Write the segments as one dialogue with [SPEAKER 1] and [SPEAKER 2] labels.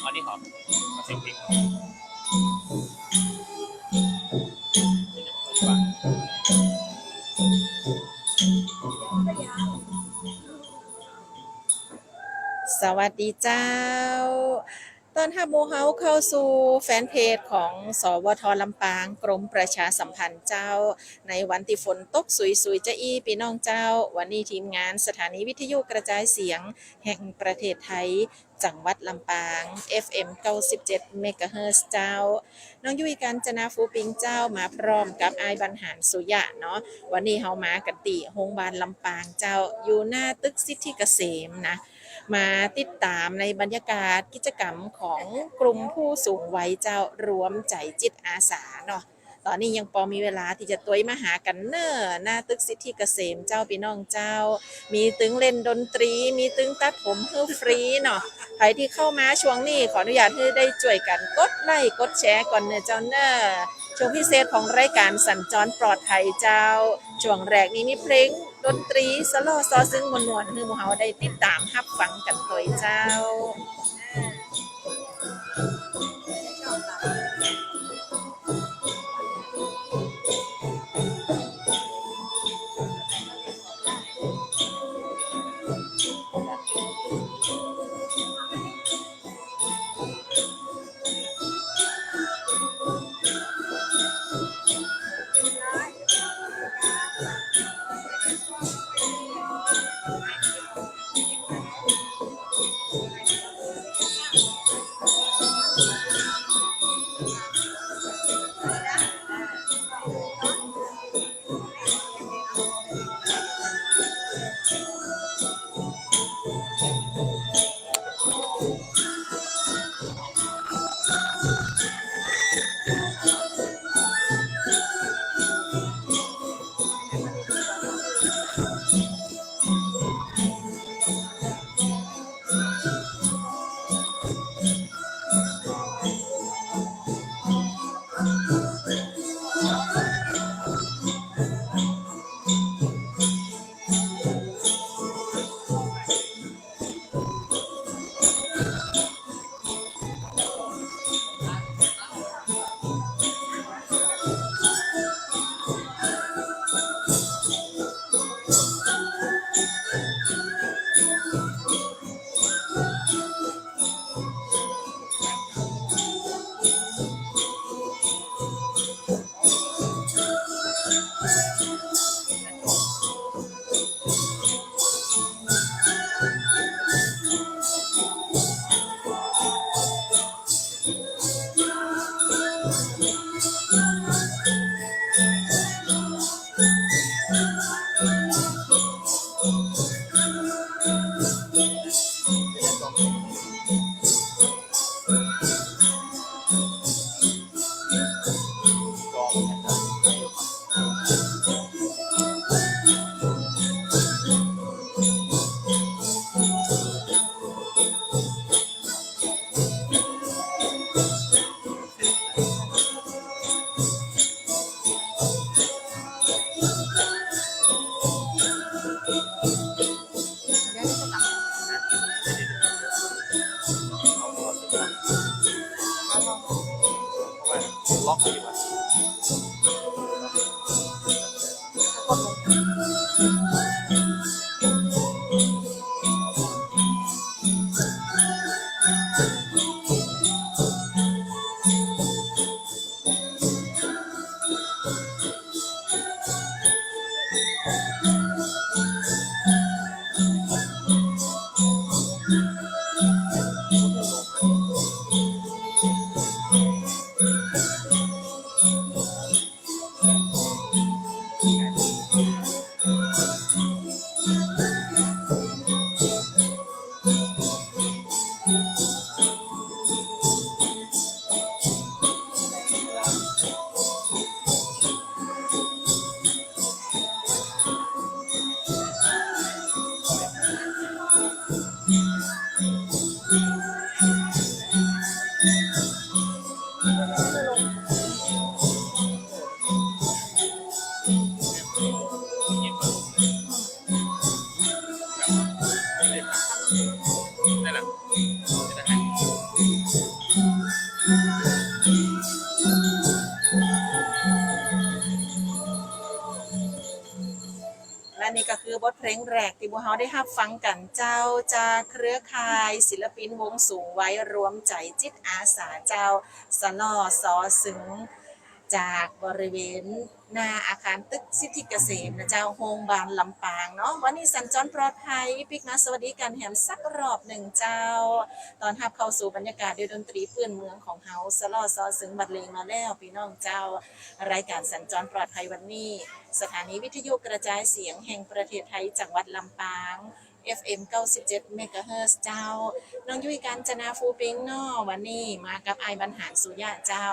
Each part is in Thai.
[SPEAKER 1] อันนี้หอมมาเสียงพริก
[SPEAKER 2] สวัสดีเจ้าตอนทับโมเฮาเข้าสู่แฟนเพจของสวทลำปางกรมประชาสัมพันธ์เจ้าในวันที่ฝนตกสุยๆจะอี้พี่น้องเจ้าวันนี้ทีมงานสถานีวิทยุกระจายเสียงแห่งประเทศไทยจังหวัดลำปาง FM 97 เมกะเฮิรตซ์เจ้าน้องยุ้ยกัญจนาฟูปิงเจ้ามาพร้อมกับอายบรรหารสุยะเนาะวันนี้เฮามากันติโรงพยาบาลลำปางเจ้าอยู่หน้าตึกสิทธิเกษมนะมาติดตามในบรรยากาศกิจกรรมของกลุ่มผู้สูงวัยเจ้ารวมใจจิตอาสาเนาะตอนนี้ยังพอมีเวลาที่จะตุ้ยมาหากันเนอหน้าตึกสิทธิเกษมเจ้าพี่น้องเจ้ามีตึงเล่นดนตรีมีตึงตัดผมให้ฟรีเนาะใครที่เข้ามาช่วงนี้ขออนุญาตให้ได้ช่วยกันกดไลค์กดแชร์ก่อนเนอะเจ้าเนอช่วงพิเศษของรายการสัญจรปลอดภัยเจ้าช่วงแรกนี้มีเพลงดนตรีสโลซอซึ่งมวลๆให้หมู่เฮาได้ติดตามรับฟังกันโดยเจ้า
[SPEAKER 1] ล็อกอยู่อ่ะ
[SPEAKER 2] บทเพลงแรกที่พวกเราได้รับฟังกันเจ้าจากเครือข่ายศิลปินวงสูงวัยรวมใจจิตอาสาเจ้าสนอสอสึงจากบริเวณหน้าอาคารตึกสิทธิเกษมนะเจ้าโฮงบานลำปางเนาะวันนี้สัญจรปลอดภัยปิกมาสวัสดีกันแหมสักรอบหนึ่งเจ้าตอนทับเข้าสู่บรรยากาศด้วยดนตรีพื้นเมืองของเฮาสลอซอสึงบัดเลงมาแล้วพี่น้องเจ้ารายการสัญจรปลอดภัยวันนี้สถานีวิทยุกระจายเสียงแห่งประเทศไทยจังหวัดลำปาง FM 97 เมกะเฮิรตซ์เจ้าน้องยุ้ยกาญจนาฟูปิงเนาะวันนี้มากับไอ้บรรหารสุยะเจ้า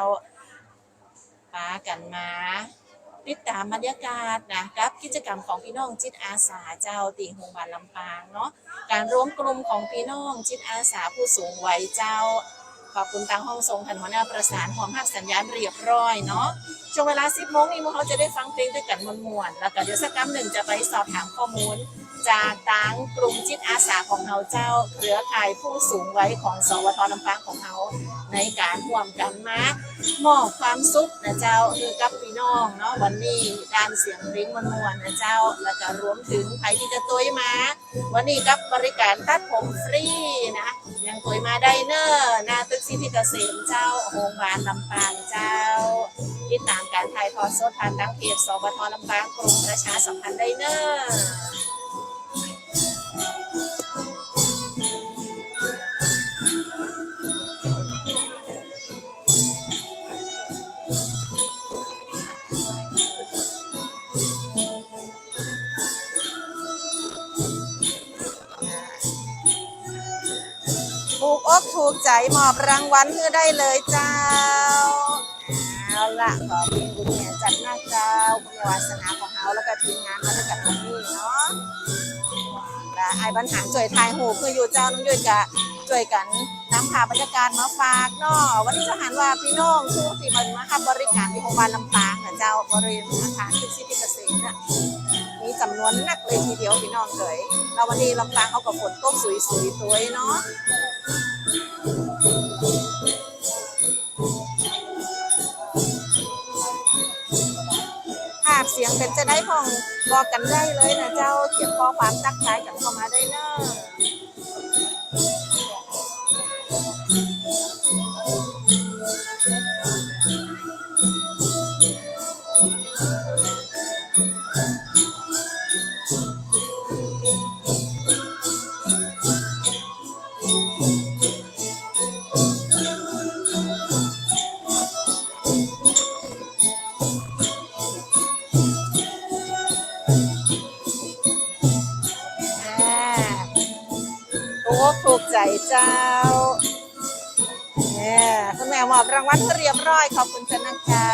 [SPEAKER 2] ปากันมาติดตามบรรยากาศนะกับกิจกรรมของพี่น้องจิตอาสาเจ้าตีโรงพยาบาลลำปางเนาะการรวมกลุ่มของพี่น้องจิตอาสาผู้สูงวัยเจ้าขอบคุณทางห้องทรงทันหัวหน้าประสานหอมหักสัญญาณเรียบร้อยเนาะช่วงเวลา 10 โมงนี้พวกเขาจะได้ฟังเพลงด้วยกันมวนๆแล้วก็เดี๋ยวสักครั้งหนึ่งจะไปสอบถามข้อมูลจากทางกลุ่มจิตอาสาของเราเจ้าเครือข่ายผู้สูงวัยของสวทลำปางของเราในการร่วมกันมามอบความสุขนะเจ้าคือกับพี่น้องเนาะวันนี้การเสียงเพลงมวนๆนะเจ้าแล้วก็รวมถึงใครที่จะตัวมาวันนี้กับบริการตัดผมฟรีนะยังตัวมาได้เนอร์หน้าตึกสิทธิเกษมเจ้าโรงพยาบาลลำปางเจ้าติดตามการถ่ายทอดสดผ่านทางเพจสวทลำปางกรมประชาสัมพันธ์ได้เนอร์ถูกอกถูกใจมอบรางวัลคือได้เลยเจ้าเอาละขอเป็นบุญเนี่ยจัดหน้าเจ้าบุญวาสนาของเราแล้วก็ทีมงานมาด้วยกันวันนี้เนาะและไอ้บรรหารช่วยทายหูคืออยู่เจ้าน้องยุ้ยกะช่วยกันนำพาบรรยากาศมาฝากเนาะวันนี้จะหันว่าพี่น้องผู้ที่มันมาทำบริการที่โรงพยาบาลลำปางนะเจ้าบริเวณอาคารตึกสิทธิเกษมเนี่ยมีจำนวนนักเลยทีเดียวพี่น้องเลยเราวันนี้ลำปางเขากับฝนตกสวยๆตัวเนาะภาพเสียงเป็นจะได้ห้องบอกกันได้เลยนะเจ้าเขียนข้อความทักทายกันเข้ามาได้เนอะถูกใจเจ้าเนี่ยคุณแม่มอบรางวัลเรียบร้อยขอบคุณเจ้านะเจ้า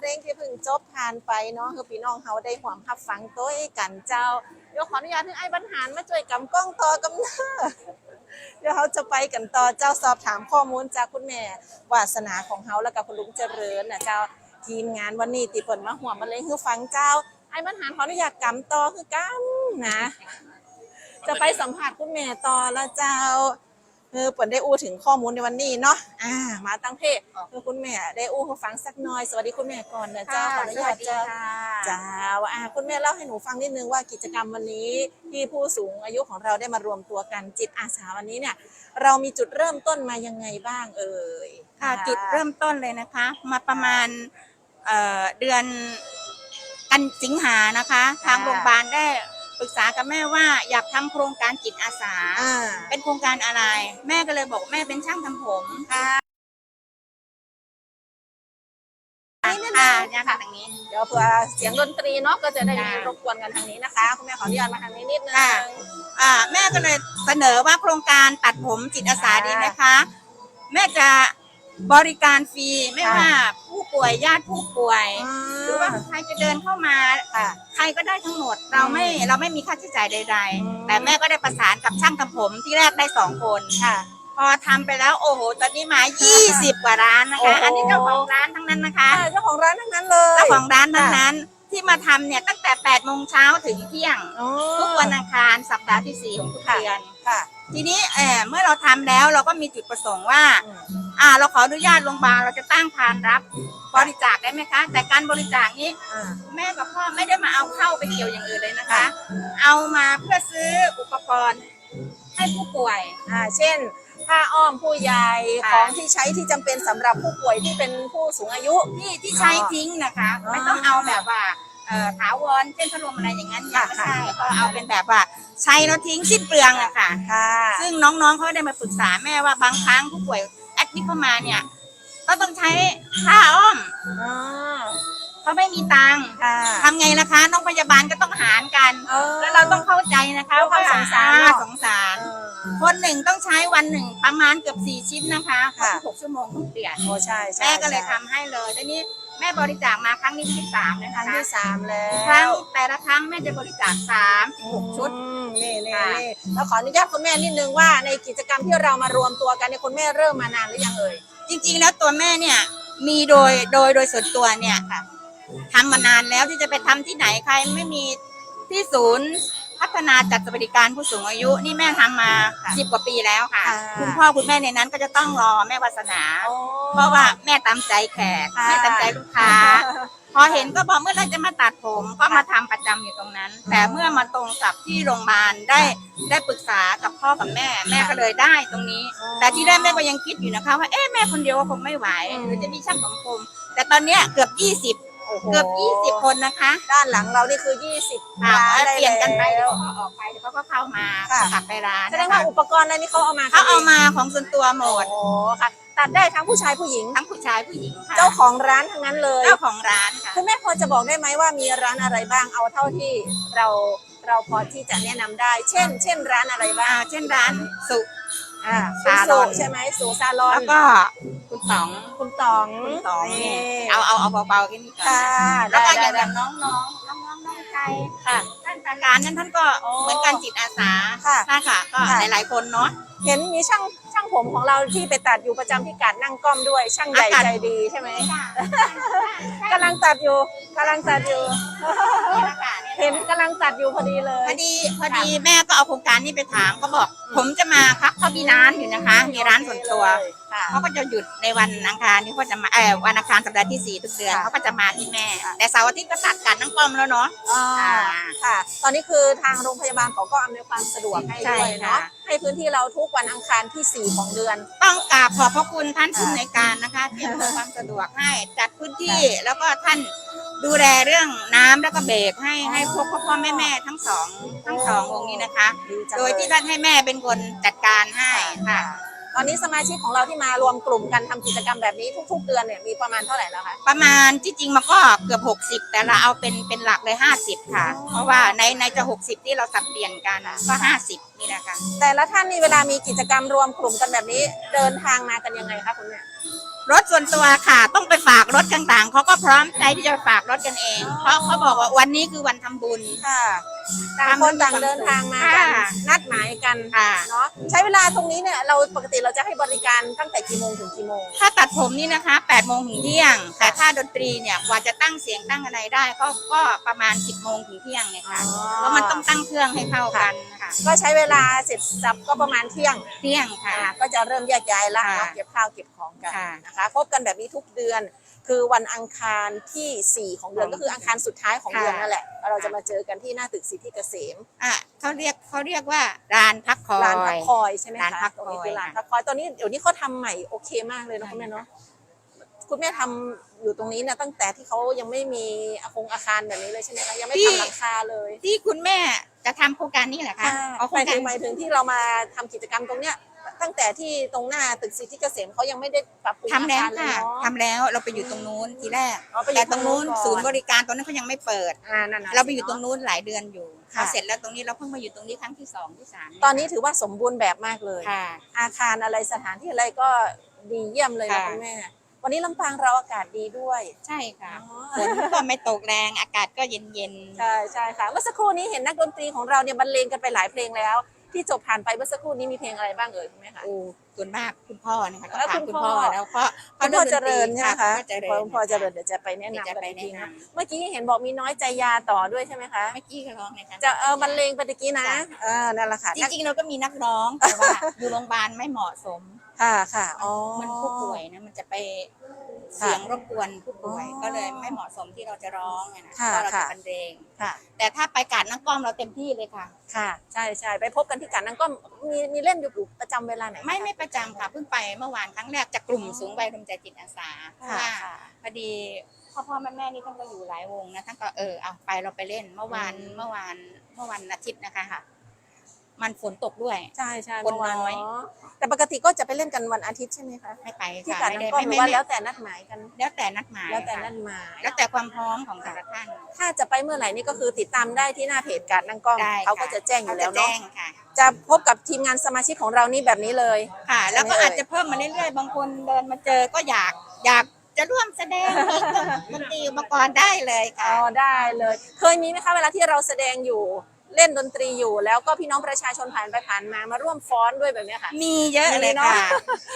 [SPEAKER 2] ลงที่เพิ่งจบผ่านไปเนาะคือพี่น้องเฮาได้หวมรับฟังตัวกันเจ้าเดี๋ยวขออนุญาตให้ไอ้บรรหารมาช่วยกำกล้องต่อกำเนิดเดี๋ยวเขาจะไปกันต่อเจ้าสอบถามข้อมูลจากคุณแม่วาสนาของเฮาแล้วก็คุณลุงเจริญนะเจ้าทีมงานวันนี้ติเปิ่นมาหัวมาเลยคือฟังเจ้าไอ้บรรหารขออนุญาตกำต่อคือกำนะจะไปสัมผัสคุณแม่ต่อแล้วเจ้าเปิ่นได้อู้ถึงข้อมูลในวันนี้เนาะมาตั้งเพศคุณแม่ได้อู้ให้ฟังสักหน่อยสวัสดีคุณแม่ก่อนนะเจ้าขออนุญาตเจ้าเจ้าคุณแม่เล่าให้หนูฟังนิดนึงว่ากิจกรรมวันนี้ที่ผู้สูงอายุของเราได้มารวมตัวกันจิตอาสาวันนี้เนี่ยเรามีจุดเริ่มต้นมายังไงบ้างเอ่ย
[SPEAKER 3] ค่ะจุดเริ่มต้นเลยนะคะมาประมาณเดือนกันสิงหานะคะทางโรงพยาบาลได้ปรึกษากับแม่ว่าอยากทำโครงการจิตอาสาเป็นโครงการอะไรแม่ก็เลยบอกแม่เป็นช่างทำผมเนี่ยค่ะทางนี้
[SPEAKER 2] เดี๋ยวเผื่อเสียงดนตรีเนาะก็จะได้ไม่รบกวนกันทางนี้นะคะคุณแม่ขออนุญาตมาทางนี้นิดนึง
[SPEAKER 3] แม่ก็เลยเสนอว่าโครงการตัดผมจิตอาสาดีไหมคะแม่จะบริการฟรีไม่ว่าผู้ป่วยญาติผู้ป่วยหรือว่าใครจะเดินเข้ามาใครก็ได้ทั้งหมดเราไม่มีค่าใช้จ่ายใดๆแต่แม่ก็ได้ประสานกับช่างทำผมที่แรกได้2 คนพอทำไปแล้วโอ้โหตอนนี้มา20 กว่าร้านนะคะอันนี้เจ้าของร้านทั้งนั้นนะคะ
[SPEAKER 2] เจ้าของร้านทั้งนั้นเลย
[SPEAKER 3] เจ้าของร้านทั้งนั้นที่มาทำเนี่ยตั้งแต่8 โมงเช้าถึงเที่ยงทุกวันอังคารสัปดาห์ที่4ของทุกเดือนทีนี้เมื่อเราทำแล้วเราก็มีจุดประสงค์ว่าเราขออนุญาตโรงพยาบาลเราจะตั้งพานรับบริจาคได้ไหมคะแต่การบริจาคนี้แม่กับพ่อไม่ได้มาเอาเข้าไปเกี่ยวอย่างอื่นเลยนะคะเอามาเพื่อซื้ออุปกรณ์ให้ผู้ป่วย
[SPEAKER 2] เช่นผ้าอ้อมผู้ใหญ่ของที่ใช้ที่จำเป็นสำหรับผู้ป่วยที่เป็นผู้สูงอายุ
[SPEAKER 3] ที่ใช้ทิ้งนะคะไม่ต้องเอาแบบว่าถาวรเช่นพัดลมอะไรอย่างนั้นไม่ใช่ก็เอาเป็นแบบว่าใช้แล้วทิ้งสิ้นเปลืองอะค่ะซึ่งน้องๆเขาได้มาปรึกษาแม่ว่าบางครั้งผู้ป่วยแอดมิทเข้ามาเนี่ยก็ต้องใช้ผ้าอ้อมเขาไม่มีตังค์ทำไงล่ะคะน้องพยาบาลก็ต้องหารกันแล้วเราต้องเข้าใจนะคะว่าสงสารคนหนึ่งต้องใช้วันหนึ่งประมาณเกือบ4 ชิ้นนะคะ6 ชั่วโมงต้องเปลี่ยน
[SPEAKER 2] ใช่
[SPEAKER 3] แม่ก็เลยทำให้เลยทีนี้แม่บริจาคมาครั้งนี้ที่3นะคะ
[SPEAKER 2] ครั้งที่3แล้ว
[SPEAKER 3] ครั้งแต่ละครั้งแม่จะบริจาค6 ชุด
[SPEAKER 2] นี่แล้วขออนุญาตคุณแม่นิดนึงว่าในกิจกรรมที่เรามารวมตัวกันเนี่ยคุณแม่เริ่มมานานหรือยังเอ่ย
[SPEAKER 3] จริงๆแล้วตัวแม่เนี่ยมีโดยส่วนตัวเนี่ยค่ะทำมานานแล้วที่จะไปทำที่ไหนใครไม่มีที่ศูนย์พัฒนาจัดสวัสดิการผู้สูงอายุนี่แม่ทำมา10 กว่าปีแล้วค่ะคุณพ่อคุณแม่ในนั้นก็จะต้องรอแม่วาสนาเพราะว่าแม่ตามใจแขกแม่ตามใจลูกค้าพอเห็นก็บอกเมื่อไรจะมาตัดผมก็มาทำประจำอยู่ตรงนั้นแต่เมื่อมาตรงกับที่โรงพยาบาลได้ปรึกษากับพ่อกับแม่ก็เลยได้ตรงนี้แต่ที่แรกแม่ก็ยังคิดอยู่นะคะว่าแม่คนเดียวคงไม่ไหวหรือจะมีช่างผมแต่ตอนนี้เกือบ20 คนนะคะ
[SPEAKER 2] ด้านหลังเรานี่คือ20ร้าน
[SPEAKER 3] เปลี่ยนกันไปแล้วเขาออกไปเดี๋ยวเขาก็เข้ามากลับไปร้าน
[SPEAKER 2] แสดงว่าอุปกรณ์อะไรนี่เขาเอามา
[SPEAKER 3] ของส่วนตัวหมด
[SPEAKER 2] ค่ะตัดได้ทั้งผู้ชายผู้หญิง
[SPEAKER 3] ทั้งผู้ชายผู้หญิง
[SPEAKER 2] เจ้าของร้านทั้งนั้นเลย
[SPEAKER 3] เจ้าของร้านค่ะ
[SPEAKER 2] คุณแม่พอจะบอกได้ไหมว่ามีร้านอะไรบ้างเอาเท่าที่เราพอที่จะแนะนำได้เช่นร้านอะไรบ้าง
[SPEAKER 3] เช่นร้านสุ
[SPEAKER 2] ซาลอนใช่ไหมสุซาลอน
[SPEAKER 3] แล้วก็คุณต๋อง
[SPEAKER 2] นี่
[SPEAKER 3] เอาเบาๆแค่นี้ก่อนแล้วก็อย่างแบบน้องใจท่านประการนั้นท่านก็เหมือนกันจิตอาสาค่ะก็หลายๆคนเนาะ
[SPEAKER 2] เห็นมีช่างผมของเราที่ไปตัดอยู่ประจำที่กัดนั่งก้อมด้วยช่างใหญ่ใจดีใช่ไหมกำลังตัดอยู่เห็นกำลังตัดอยู่พอดีเลย
[SPEAKER 3] พอดีแม่ก็เอาโครงการนี้ไปถามก็บอกผมจะมาครับเขามีร้านอยู่นะคะมีร้านส่วนตัวเขาก็จะหยุดในวันอังคารนี่ก็จะมาวันอังคารสัปดาห์ที่4ทุกเดือนเขาก็จะมาที่แม่แต่เสาร์อาทิตย์ก็ตัดกันนั่งก้อมแล้วเนาะ
[SPEAKER 2] ค่ะตอนนี้คือทางโรงพยาบาลเขาก็อำนวยความสะดวกให้ด้วยเนาะให้พื้นที่เราทุกวันอังคารที่4ของเดือน
[SPEAKER 3] ต้องกราบขอบพระคุณท่านผู้อำนวยการนะคะที่อำนวยความสะดวกให้จัดพื้นที่แล้วก็ท่านดูแลเรื่องน้ำแล้วก็เบรกให้พวกพ่อแม่ทั้งสองวงนี้นะคะโดยที่ท่านให้แม่เป็นคนจัดการให้ค่ะ
[SPEAKER 2] ตอนนี้สมาชิกของเราที่มารวมกลุ่มกันทำกิจกรรมแบบนี้ทุกๆเดือนเนี่ยมีประมาณเท่าไหร่แล้วคะ
[SPEAKER 3] ประมาณที่จริงมันก็เกือบ60แต่เราเอาเป็นหลักเลย50ค่ะเพราะว่าในจะ60ที่เราสับเปลี่ยนกันก็50นี่นะคะ
[SPEAKER 2] แต่ละท่านนี่เวลามีกิจกรรมรวมกลุ่มกันแบบนี้เดินทางมากันยังไงคะคุณแม่
[SPEAKER 3] รถส่วนตัวค่ะต้องไปฝากรถต่างๆเขาก็พร้อมใจที่จะฝากรถกันเองเพราะเขาบอกว่าวันนี้คือวันทำบุญ
[SPEAKER 2] ค่ะต่างคนต่างเดินทางมากัน
[SPEAKER 3] ค่ะ
[SPEAKER 2] นัดหมายกัน
[SPEAKER 3] ค่ะ
[SPEAKER 2] เนาะใช้เวลาตรงนี้เนี่ยเราปกติเราจะให้บริการตั้งแต่กี่โมงถึงกี่โมง
[SPEAKER 3] ถ้าตัดผมนี่นะคะ8 โมงถึงเที่ยง แต่ถ้าดนตรีเนี่ยกว่าจะตั้งเสียงตั้งอะไรได้ก็ประมาณ10 โมงถึงเที่ยงเนี่ยค่ะ
[SPEAKER 2] อ๋อ
[SPEAKER 3] เพราะมันต้องตั้งเครื่องให้เข้ากันค่ะ
[SPEAKER 2] ก็ใช้เวลาเสร็จสับก็ประมาณเที่ยง
[SPEAKER 3] เที่ยงค่ะ
[SPEAKER 2] ก็จะเริ่มแยกย้ายละ
[SPEAKER 3] ค่ะ
[SPEAKER 2] เนาะเก็บข้าวเก็บของกัน
[SPEAKER 3] ค่ะ
[SPEAKER 2] นะคะพบกันแบบนี้ทุกเดือน คือวันอังคารที่ 4 ของเดือน
[SPEAKER 3] ค่ะ
[SPEAKER 2] ก็คืออังคารสุดท้ายของ
[SPEAKER 3] ค่ะ
[SPEAKER 2] เดือนนั่นแหละเราจะมาเจอกันที่หน้าตึกสิทธิเกษม
[SPEAKER 3] เขาเรียกว่าร้านพักคอย
[SPEAKER 2] ร้านพักคอยใช่ไหม
[SPEAKER 3] ร้านพั
[SPEAKER 2] คะ
[SPEAKER 3] ก
[SPEAKER 2] ตรง
[SPEAKER 3] คอย
[SPEAKER 2] นี้คือร้านพักคอยตอนนี้เดี๋ยวนี้เขาทำใหม่โอเคมากเลยเนาะคุณแม่เนาะคุณแม่ทำอยู่ตรงนี้เนี่ยตั้งแต่ที่เขายังไม่มีอาคารแบบนี้เลยใช่ไหมคะยังไม่ทำหลังคาเลย
[SPEAKER 3] ที่คุณแม่จะทำโครงการนี้เหรอคะเอาโค
[SPEAKER 2] ห
[SPEAKER 3] ร
[SPEAKER 2] มาง ย
[SPEAKER 3] กา
[SPEAKER 2] ถึ
[SPEAKER 3] รง
[SPEAKER 2] หมายถึงที่เรามาทำกิจกรรมตรงเนี้ยตั้งแต่ที่ตรงหน้าตึกสิทธิเกษมเขายังไม่ได้ปรับปรุง
[SPEAKER 3] ทำแล้ว
[SPEAKER 2] อาคารเลย
[SPEAKER 3] ค่ะ
[SPEAKER 2] เนาะ
[SPEAKER 3] ทำแล้วเราไปอยู่ตรงนู้นทีแรก
[SPEAKER 2] อ๋อไปอยู่
[SPEAKER 3] แต่ตรงนู้น
[SPEAKER 2] ตรงนู้นก่อน
[SPEAKER 3] ศูนย์บริการตรงนั้นเขายังไม่เปิด
[SPEAKER 2] นั่นน่ะ
[SPEAKER 3] เราไปอยู่ตรงนู้นหลายเดือนอยู่
[SPEAKER 2] ค่ะ
[SPEAKER 3] พอเสร็จแล้วตรงนี้เราเพิ่งมาอยู่ตรงนี้ครั้งที่2ที่3
[SPEAKER 2] ตอนนี้ถือว่าสมบูรณ์แบบมากเลย
[SPEAKER 3] ค่ะ
[SPEAKER 2] อาคารอะไรสถานที่อะไรก็ดีเยี่ยมเลยนะ
[SPEAKER 3] ค่ะ
[SPEAKER 2] คุณแม่ วันนี้ลำปางเราอากาศดีด้วย
[SPEAKER 3] ใช่ค่ะ
[SPEAKER 2] อ๋อ
[SPEAKER 3] ฝนก็ไม่ตกแรงอากาศก็เย็น
[SPEAKER 2] ใช่ใช่ค่ะเมื่อสักครู่นี้เห็นนักดนตรีของเราเนี่ยบรรเลงกันไปหลายเพลงแล้ว ที่จบผ่านไปเมื่อสักครู่นี้มีเพลงอะไรบ้างเอ่ยคุณแม่คะ
[SPEAKER 3] ๆส่วนมากคุณพ่อนะคะต้อง
[SPEAKER 2] แล้ว
[SPEAKER 3] ถาม
[SPEAKER 2] คุ
[SPEAKER 3] คุณ ณ
[SPEAKER 2] พ่
[SPEAKER 3] พ่
[SPEAKER 2] อ
[SPEAKER 3] อแล้วเพราะ
[SPEAKER 2] คุณพ่อเจริญใช่ไหมคะ
[SPEAKER 3] คุณพ่อเจริญ
[SPEAKER 2] คุณพ่อเจริญเดี๋ยวจะไปแนะนำ
[SPEAKER 3] จะ
[SPEAKER 2] กัน
[SPEAKER 3] ไป
[SPEAKER 2] อีกที
[SPEAKER 3] แนะ
[SPEAKER 2] นะ
[SPEAKER 3] นำ
[SPEAKER 2] เมื่อกี้เห็นบอกมีน้อยใจยาต่อด้วยใช่ไหมคะ
[SPEAKER 3] เมื่อกี้ก็ร้องเลยค่ะ
[SPEAKER 2] จะบรรเลงไปตะกี้นะนั่นแหละค่ะ
[SPEAKER 3] จริงๆเราก็มีนักร้องแต่ว่าอยู่โรงพยาบาลไม่เหมาะสม
[SPEAKER 2] ค่ะค่ะอ๋อ
[SPEAKER 3] มันผู้ป่วยนะมันจะไปเสียงรบกวนผู้ป่วย
[SPEAKER 2] อ๋อ
[SPEAKER 3] ก็เลยไม่เหมาะสมที่เราจะร้องไงนะ
[SPEAKER 2] ค่ะ
[SPEAKER 3] ก็เราจะ
[SPEAKER 2] ค่ะ
[SPEAKER 3] บรรเลง
[SPEAKER 2] ค่ะ
[SPEAKER 3] แต่ถ้าไปกาดนักกล้อมเราเต็มที่เลยค่ะ
[SPEAKER 2] ค่ะใช่ใช่ไปพบกันที่กันนั่นก็มีเล่นอยู่ประจำเวลาไหนคะ
[SPEAKER 3] ไม่ประจำค่ะเพิ่งไปเมื่อวานครั้งแรกจากกลุ่มสูงวัยรวมใจจิตอาสาเพราะ
[SPEAKER 2] ค่ะ
[SPEAKER 3] ว่า
[SPEAKER 2] ค่ะ
[SPEAKER 3] พอดีพ่อแม่นี่ท่านก็อยู่หลายวงนะท่านก็เอาไปเราไปเล่นเมื่อวันอาทิตย์นะคะค่ะ มันฝนตกด้วย
[SPEAKER 2] ใช่ใช่
[SPEAKER 3] คน
[SPEAKER 2] เมื่อวาน
[SPEAKER 3] น้อย
[SPEAKER 2] เนาะแต่ปกติก็จะไปเล่นกันวันอาทิตย์ใช่ไหมคะ
[SPEAKER 3] ไม่ไป
[SPEAKER 2] ที่
[SPEAKER 3] ค่ะ
[SPEAKER 2] กัน
[SPEAKER 3] ไม่
[SPEAKER 2] นั่น
[SPEAKER 3] ได้
[SPEAKER 2] ก็หรือว่าแล้วแต่นัดหมายกัน
[SPEAKER 3] แล้วแต่นัดหมาย
[SPEAKER 2] แล้วแต่
[SPEAKER 3] ค่ะ
[SPEAKER 2] นัดหมาย
[SPEAKER 3] แล้วแต่ความพร้อมของแต่ละท่าน
[SPEAKER 2] ถ้าจะไปเมื่อไหร่นี่ก็คือติดตามได้ที่หน้าเพจการนั่งกล้อง
[SPEAKER 3] ได้
[SPEAKER 2] เขาก็จะแจ้งอยู่แล้ว
[SPEAKER 3] ขจะ
[SPEAKER 2] เนาะ
[SPEAKER 3] แจ้งค่ะ
[SPEAKER 2] จะพบกับทีมงานสมาชิกของเรานี่แบบนี้เลย
[SPEAKER 3] ค่ะ แล้วก็อาจจะเพิ่มมาเรื่อยๆ บางคนเดินมาเจอก็อยากจะร่วมแสดงมีเครื่องดนตรีอุปกรณ์ได้เลย
[SPEAKER 2] อ๋
[SPEAKER 3] ค่ะ
[SPEAKER 2] อได้เลย เคยมีไหมคะเวลาที่เราแสดงอยู่เล่นดนตรีอยู่ แล้วก็พี่น้องประชาชนผ่านไปผ่านมาร่วมฟ้อนด้วยแบบเนี้ยค่ะ
[SPEAKER 3] มีเยอะเลย
[SPEAKER 2] มีเนอะ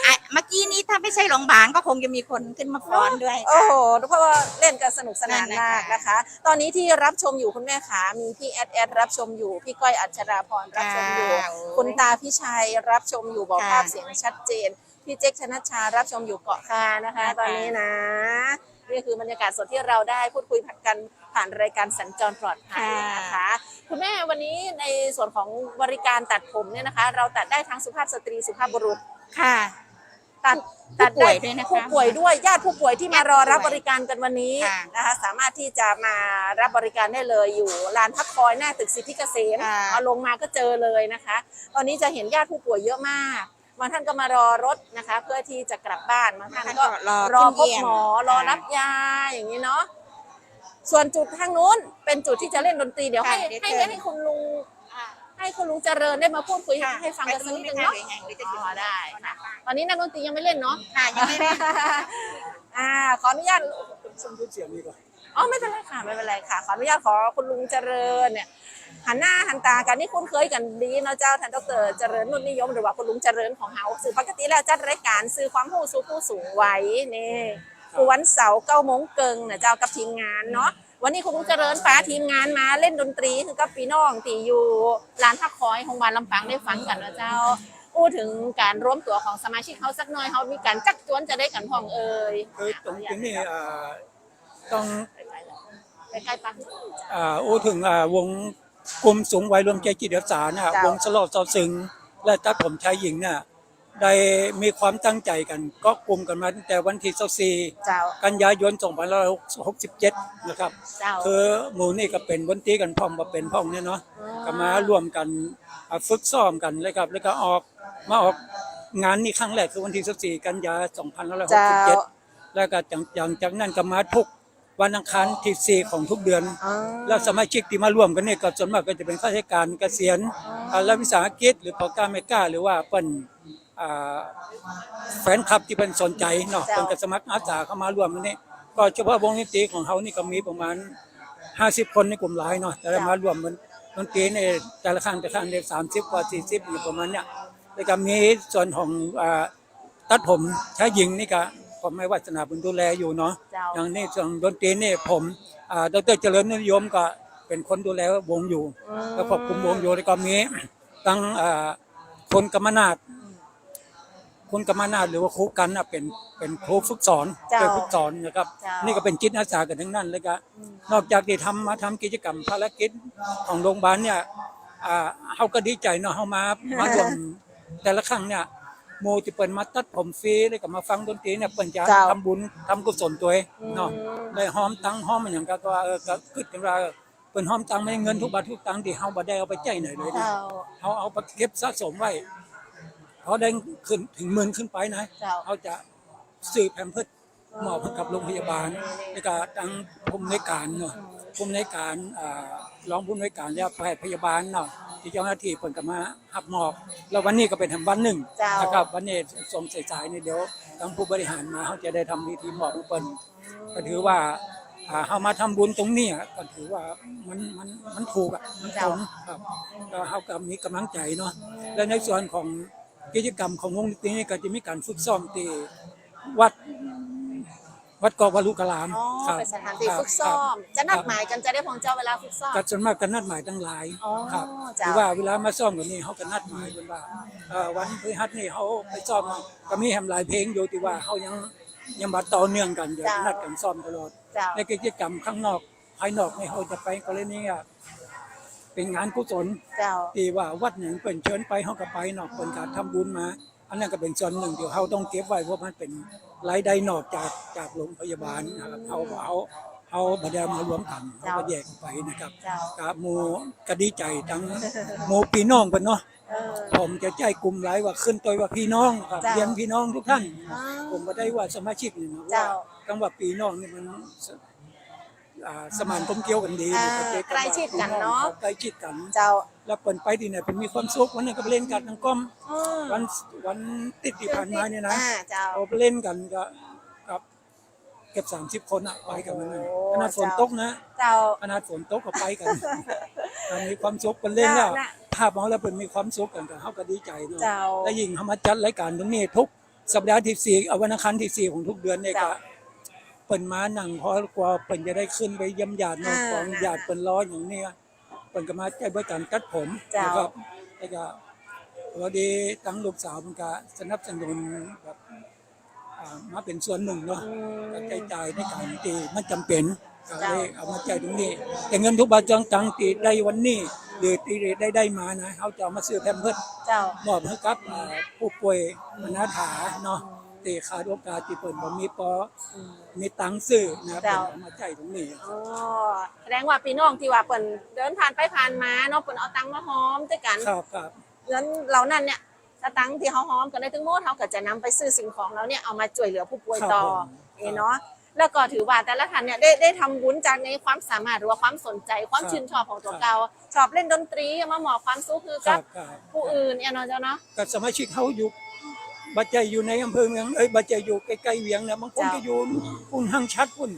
[SPEAKER 3] ค่ะเมื่อกี้นี้ถ้าไม่ใช่โรงพยาบาลก็คงจะมีคนขึ้นมาฟ้อนด้วย
[SPEAKER 2] โอ้
[SPEAKER 3] ค่ะ
[SPEAKER 2] โหเพราะว่าเล่นกันสนุกสนาน
[SPEAKER 3] นั่นแหละ
[SPEAKER 2] มาก
[SPEAKER 3] ค่ะ
[SPEAKER 2] นะคะ ตอนนี้ที่รับชมอยู่คุณแม่ขามีพี่แอดรับชมอยู่พี่ก้อยอัชราพรรับชมอยู่ คุณตาพี่ชัยรับชมอยู่บอกภาพเสียงชัดเจน พี่เจ๊กชนัชชารับชมอยู่เกาะคานะคะ ตอนนี้นะนี่คือบรรยากาศสดที่เราได้พูดคุยกันผ่านรายการสัญจรปลอดภัยนะคะ คุณแม่วันนี้ในส่วนของบริการตัดผมเนี่ยนะคะ เราตัดได้ทั้งสุภาพสตรีสุภาพบุรุษ
[SPEAKER 3] ค่ะ
[SPEAKER 2] ตัด
[SPEAKER 3] ผู้ป่วยด้วยนะคะ
[SPEAKER 2] ผู้ป่วยด้วยญาติผู้ป่วยที่มารอรับบริการกันวันนี้
[SPEAKER 3] ค่ะ
[SPEAKER 2] นะคะสามารถที่จะมารับบริการได้เลยอยู่ลานพักคอยหน้าตึกสิทธิเกษม
[SPEAKER 3] ค่ะ
[SPEAKER 2] เอาลงมาก็เจอเลยนะคะ ตอนนี้จะเห็นญาติผู้ป่วยเยอะมากบางท่านก็มารอรถนะคะ เพื่อที่จะกลับบ้านบางท่านก็รอพบหมอรอรับยาอย่างนี้เนาะส่วนจุดทางนู้นเป็นจุดที่จะเล่นดนตรีเดี๋ยวให้คุณลุง ให้คุณลุงเจริญได้มาพูดคุยให้ฟังกันสักนิดนึงเนาะ อ๋อได้ค่ะตอนนี้นักดนตรียังไม่เล่นเนาะ
[SPEAKER 3] ค่ะยังไม่ได้
[SPEAKER 2] ขออนุญาต
[SPEAKER 4] ส่งเสียงดีกว่า
[SPEAKER 2] อ๋อไม่เป็นไรค่ะไม่เป็นไรค่ะ ขออนุญาตขอคุณลุงเจริญเนี่ยหันหน้าหันตากันนี่คุ้นเคยกันดีเนาะเจ้าท่านดรเจริญนุ่นนิยมหรือว่าคุณลุงเจริญของเฮาสื่อปกติแล้วจัดรายการสื่อความรู้สู่ผู้สูงวัยนี่คือวันเสาร์9 โมงเกิงเนี่ยเจ้ากับทีมงานเนาะวันนี้คุณลุงเจริญฟ้าทีมงานมาเล่นดนตรีคือกับพี่น้องตีอยู่ลานพักคอยของบ้านลำปางได้ฟังกันนะเจ้าพูดถึงการร่วมตัวของสมาชิกเขาสักหน่อยเขามีการจักจวนจะได้กันพ่องเอ่ย
[SPEAKER 4] คือตรงนี้ต้อง
[SPEAKER 2] ใกล้ๆปัง
[SPEAKER 4] อู้ถึงวงกลุ่มสูงวัยรวมใจจิตอาสานะ
[SPEAKER 2] เจ้าว
[SPEAKER 4] งสลอดเสาซึง และตัดผมชายหญิงเนี่ยได้มีความตั้งใจกัน ก็กลุ่มกันมาตั้งแต่วันที่24
[SPEAKER 2] เจ้า
[SPEAKER 4] กันยายน2567นะครับ
[SPEAKER 2] เจ้า
[SPEAKER 4] คือหมู่นี่ก็เป็นวันตีกันพ่องมาเป็นพ่องเนี่ยเนาะ
[SPEAKER 2] อ๋อ
[SPEAKER 4] ก็มาร่วมกันฝึกซ้อมกันเลยครับแล้วก็ออกงานนี่ครั้งแรกคือวันที่14 กันยายน
[SPEAKER 2] เจ้า
[SPEAKER 4] 2567แล้วก็จากนั้นก็มาทุกวันอังคารที่4ของทุกเดือน
[SPEAKER 2] อ๋อ
[SPEAKER 4] แล้วสมาชิกที่มาร่วมกันเนี่ยก็ส่วนมากก็จะเป็นข้าราชการเกษียณรัฐวิสาหกิจหรือพ่อค้าแม่ค้าหรือว่าเปิ้น อ่าแฟนคลับที่เป็นสนใจเนาะ
[SPEAKER 2] เจ้า
[SPEAKER 4] เป็นกสมัครอาสาเข้ามาร่วมอันนี้ก็เฉพาะวงดนตรีของเขานี่ก็มีประมาณ50 คนในกลุ่มหลายเนาะแต่มาร่วมมันดนตรีในแต่ละครั้งได้30 กว่า40อยู่ประมาณเนี้ยแล้วก็มีส่วนของตัดผมชายหญิงนี่ก็ผมไม่วัฒนาบุญดูแลอยู่เนาะ
[SPEAKER 2] เจ้า
[SPEAKER 4] อย่างนี้ส่วนดนตรีนี่ผมดร.เจริญนิยมก็เป็นคนดูแลวงอยู่แล้วควบคุมวงอยู่แล้วก็มีตั้งคนกรรมนาถหรือว่าครูกันน่ะเป็นครูฝึกสอน
[SPEAKER 2] เจ้า
[SPEAKER 4] ช่วยฝึกสอนนะครับ
[SPEAKER 2] เจ้านี่
[SPEAKER 4] นี่ก็เป็นจิตอาสากันทั้งนั้นเลยก็นอกจากที่ทำกิจกรรมภารกิจของโรงพยาบาลเนี่ยเฮาก็ดีใจเนาะเฮามาร่วมแต่ละครั้งเนี่ยโมที่เปิ้นมาตัดผมฟรีแล้วก็มาฟังดนตรีเนี่ยเปิ้นจะ
[SPEAKER 2] เจ้า
[SPEAKER 4] ทำบุญทำกุศลตัวเองเนาะได้หอมตังหอมมันหยังก็ว่าก็คิดกันว่าเปิ้นหอมตังไม่เงินทุกบาททุกตังที่เฮาบ่ได้เอาไปใจไหนเลยนะ
[SPEAKER 2] เจ้า
[SPEAKER 4] เอาไปเก็บสะสมไว้เขาได้ขึ้นถึงหมื่นขึ้นไปนะ
[SPEAKER 2] เจ้า
[SPEAKER 4] เขาจะซื้อแพมเพิร์สมอบให้กับโรงพยาบาลแล้วก็ตั้งผู้อำนวยการเนาะผู้อำนวยการรองผู้อำนวยการและแพทย์พยาบาลเนาะที่เจ้าหน้าที่เพิ่นก็มาหับมอบแล้ววันนี้ก็เป็นวันหนึ่ง
[SPEAKER 2] เจ้าน
[SPEAKER 4] นะครับวันนี้สมสายๆนี่เดี๋ยวทางผู้บริหารมาเขาจะได้ทำพิธีมอบให้เพิ่นก็ถือว่าเฮามาทำบุญตรงนี้ก็ถือว่ามันถูกมันตรงครับก็เฮาก็มีกำลังใจเนาะและในส่วนของกิจกรรมของวงดนตรีนี่ก็จะมีการฝึกซ้อมที่วัดเกาะวลุกลาม
[SPEAKER 2] อ๋อ
[SPEAKER 4] ครับ
[SPEAKER 2] เป็นสถานที่ฝึกซ้อ
[SPEAKER 4] ค
[SPEAKER 2] ม
[SPEAKER 4] รับ
[SPEAKER 2] จะนัดหมายกันจะได้พงเจ้าเวลาฝึกซ้อม
[SPEAKER 4] ก็ส่วนมากก็นัดหมายตั้งหลาย
[SPEAKER 2] อ๋อ
[SPEAKER 4] ครับห
[SPEAKER 2] เจ้า
[SPEAKER 4] รือว่าเวลามาซ้อมกันนี่เขาก็นัดหมายกันว่าวันพฤหัสนี่เขาไปซ้อมก็มีแฮมหลายเพลงอยู่ที่ว่าเขายังมาต่อเนื่องกันเดี๋ยวนัดกันซ้อมตลอด
[SPEAKER 2] เจ้า
[SPEAKER 4] ในกิจกรรมข้างนอกภายนอกนี่เขาจะไปกรณีเป็นงานกุศล
[SPEAKER 2] เจ้า
[SPEAKER 4] ที่ว่าวัดหนึ่งเป็นเชิญไปเขาก็ไปเนอกเป็นการทำบุญมา อันนั้นก็เป็นส่วนหนึ่งที่เขาต้องเก็บไว้เพราะมันเป็นรายได้นอกจากโรงพยาบาลนะครับเขาบัดเดมารวมกันเขาก็แยกไปนะครับ
[SPEAKER 2] เจ้า
[SPEAKER 4] กับหมูก็ดีใจทั้งหมูพี่น้องเป็นเนาะ
[SPEAKER 2] เออ
[SPEAKER 4] ผมจะใจกลุ่มหลายว่าขึ้นตัวว่าพี่น้องครับ
[SPEAKER 2] เจ้า
[SPEAKER 4] เรียนพี่น้องทุกท่าน
[SPEAKER 2] อ๋อ
[SPEAKER 4] ผมก็ได้ว่าสมาชิกนี่นะ
[SPEAKER 2] เจ้า
[SPEAKER 4] ว่าคำว่าพี่น้องนี่มันสมานกลมเกลียวกันดี
[SPEAKER 2] ใกล้ชิดกันเนาะ
[SPEAKER 4] ใกล้ชิดกัน
[SPEAKER 2] เจ้า
[SPEAKER 4] แล้วเปิดไปที่ไหนเป็นมีความสุขวันนั้นก็ไปเล่นกันทั้งก้อม
[SPEAKER 2] อืม
[SPEAKER 4] วันติดที่ผ่านมาเนี่ยนะ
[SPEAKER 2] เจ้า
[SPEAKER 4] เราไปเล่นกันก็กับเก็บ30 คนอะไปกันนั่น
[SPEAKER 2] โอ้
[SPEAKER 4] ขนาดฝนตกนะ
[SPEAKER 2] เจ้า
[SPEAKER 4] ขนาดฝนตกก็ไปกันมีความสุขเป็นเล่นแล้ว
[SPEAKER 2] น่ะ
[SPEAKER 4] ภาพมองแล้วเป็นมีความสุขกันเขาก็ดีใจเนาะ
[SPEAKER 2] เจ้า
[SPEAKER 4] และยิ่งเขามาจัดรายการตรงนี้ทุกสัปดาห์ที่4วันอังคารที่4ของทุกเดือนเนี่ยก็
[SPEAKER 2] เจ้า
[SPEAKER 4] เปิ่นมานั่งเพราะกลัวเปิ่นจะได้ขึ้นไปเยี่ยมญาติเนาะ
[SPEAKER 2] อ่า
[SPEAKER 4] ของญาติเปิ่นร้อนอย่างเนี้ยเปิ่นก็มาใจบริการตัดผม
[SPEAKER 2] เจ้า
[SPEAKER 4] นะครับแล้วก็พอดีทั้งลูกสาวมันก็สนับสนุนแบบมาเป็นส่วนหนึ่งเนาะก็ใจจ่ายในการที่มันจำเป็นก็เลยเอามาจ่ายตรงนี้ แต่เงินทุกบาทจังที่ได้วันนี้หรือที่ได้มานะเขาจะเอามาซื้อแพมเพิร์ส
[SPEAKER 2] เจ้าม
[SPEAKER 4] อบให้กับผู้ป่วยอนาถาเนาะที่ขาดโอกาสที่เปิ่นบ่มีมีตังค์ซื้อนะครับเปิ่นเอามาจ่ายตรงนี้
[SPEAKER 2] อ๋อแสดงว่าพี่น้องที่ว่าเปิ่นเดินผ่านไปผ่านมาเนาะเปิ่นเอาตังค์มาหอมด้วยกัน
[SPEAKER 4] ครับ
[SPEAKER 2] เงินเหล่านั้นเนี่ยสตังค์ที่เขาหอมกันได้ทั้งหมดเขาก็จะนำไปซื้อสิ่งของแล้วเนี่ยเอามาช่วยเหลือผู้ป่วยต่อเนาะแล้วก็ถือว่าแต่ละท่านเนี่ยได้ทำบุญจากในความสามารถหรือว่าความสนใจความชื่นชอบของตัวเราชอบเล่นดนตรีมาหมอบความสุขคือ
[SPEAKER 4] ครั
[SPEAKER 2] กับบ ผู้อื่นเนี่ยเนาะเจ้าเนาะ
[SPEAKER 4] กับสมาชิกเขาอยู่บัจจัยอยู่ในอำเภอเมืองบัจจัยอยู่ใกล้ๆเวียงนะบางคนก็อยู่ปุ่นห้างชัดปุ่น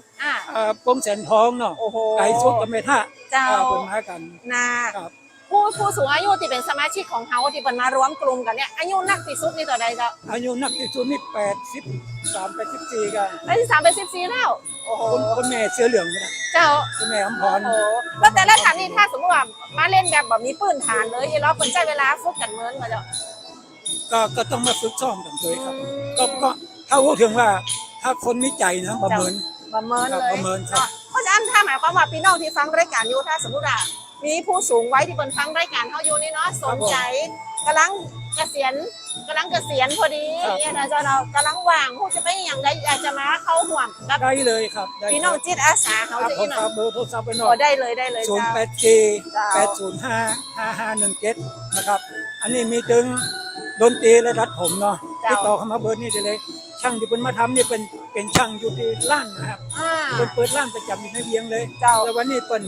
[SPEAKER 4] ปงแสนทองเนาะ
[SPEAKER 2] โอ้โห
[SPEAKER 4] ไก่สุดกับเมท่า
[SPEAKER 2] เจ้า
[SPEAKER 4] เปิดมากัน
[SPEAKER 2] นะครับ ผู้สูงอายุที่เป็นสมาชิกของเขาที่เปิดมารวมกลุ่มกันเนี่ยอายุนักที่สุดนี่ต่อใดเจ้า
[SPEAKER 4] อายุนักที่สุดนี่83 84กัน
[SPEAKER 2] ได้ที่3 เป็น14แล้วโอ้โห
[SPEAKER 4] คนแม่เสื้อเหลืองนะ
[SPEAKER 2] เจ้า
[SPEAKER 4] คุณแม่อำพ
[SPEAKER 2] โอ้
[SPEAKER 4] ร
[SPEAKER 2] โหแล้วแต่ละท่านนี่ถ้าสมมติว่ามาเล่นแบบมีปืนฐานเลยเราคนใช้เวลาฝึกกันเหมือนมาเจ้า
[SPEAKER 4] ก็ต้องมาฝึกซ้อมกันด้วยครับก็ถ้าพูดถึงว่าถ้าคนมีใจนะประเมิน
[SPEAKER 2] ประเมินเลย
[SPEAKER 4] ประเมินครับ
[SPEAKER 2] เพราะฉะนั้นถ้าหมายความว่าพี่น้องที่ฟังรายการอยู่ถ้าสมมติว่ามีผู้สูงวัยที่เป็นฟังรายการเขาอยู่นี่เนาะสนใจกำลังเกษียณพอดีเนี่ยนะเจ้าเรากำลังว่างผู้จะไปอย่างไรอยากจะมาเข้าห่วมกับ
[SPEAKER 4] ได้เลยครับได้
[SPEAKER 2] พี่น้องจิตอาสาเขา
[SPEAKER 4] ครับ
[SPEAKER 2] จะ
[SPEAKER 4] ผ
[SPEAKER 2] อี
[SPEAKER 4] ม
[SPEAKER 2] หน่
[SPEAKER 4] ฝา
[SPEAKER 2] อก ย
[SPEAKER 4] เบอร์โทรศัพท์ไปหน่อ
[SPEAKER 2] โอ้
[SPEAKER 4] ย
[SPEAKER 2] ได้เลย
[SPEAKER 4] 0
[SPEAKER 2] เจ้า
[SPEAKER 4] 8 805 5517นะครับอันนี้มีถึงดนตรีและรัดผมเนาะ
[SPEAKER 2] เจ้า
[SPEAKER 4] ติดต่อเข้ามาเบอร์นี้ได้เลยช่างที่เป็นมาทำนี่เป็นช่างอยู่ที่ร้านนะครับ
[SPEAKER 2] อ่า
[SPEAKER 4] เปิดร้านประจำอยู่ในเวียงเลย
[SPEAKER 2] เจ้า
[SPEAKER 4] แล้ววันนี้เปิ่น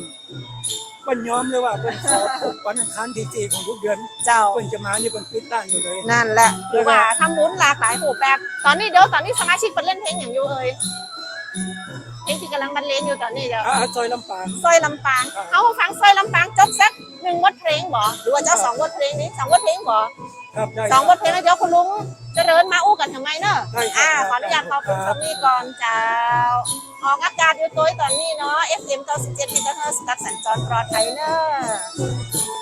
[SPEAKER 4] เปิ้นยอมเลยว่าเปิ้นขอพบวันอังคารที่4ของทุกเดือน
[SPEAKER 2] เจ้า
[SPEAKER 4] เปิ้นจะมานี่เปิ้นปิดร้านอยู่เลย
[SPEAKER 2] นั่นแหละหรือว่าทำบุญหลากหลายรูปแบบตอนนี้ตอนนี้สมาชิกเป็นเล่นเพลงอย่างอยู่เอ่ยเพลงที่กำลังบรรเลงอยู่ตอนนี้เดี๋ยว
[SPEAKER 4] ซอยลำปาง
[SPEAKER 2] ซอยลำปางเอาฟังซอยลำปางจบสัก1 บทเพลงบ่หรือว่าจะ2 บทเพลงนี้2 บทเพลงบ่
[SPEAKER 4] ครับได้
[SPEAKER 2] 2 บทเพลงแล้วเดี๋ยวคุณลุงเจริญมาอู้กันทำไมเนอะ
[SPEAKER 4] ได้ครับ
[SPEAKER 2] ขออนุญาตขอบคุณคำนี้ก่อนเจ้าออกอากาศอยู่ตัวตอนนี้เนาะ FM 97 MHz ตักสัญจรปลอดภัยเนอะ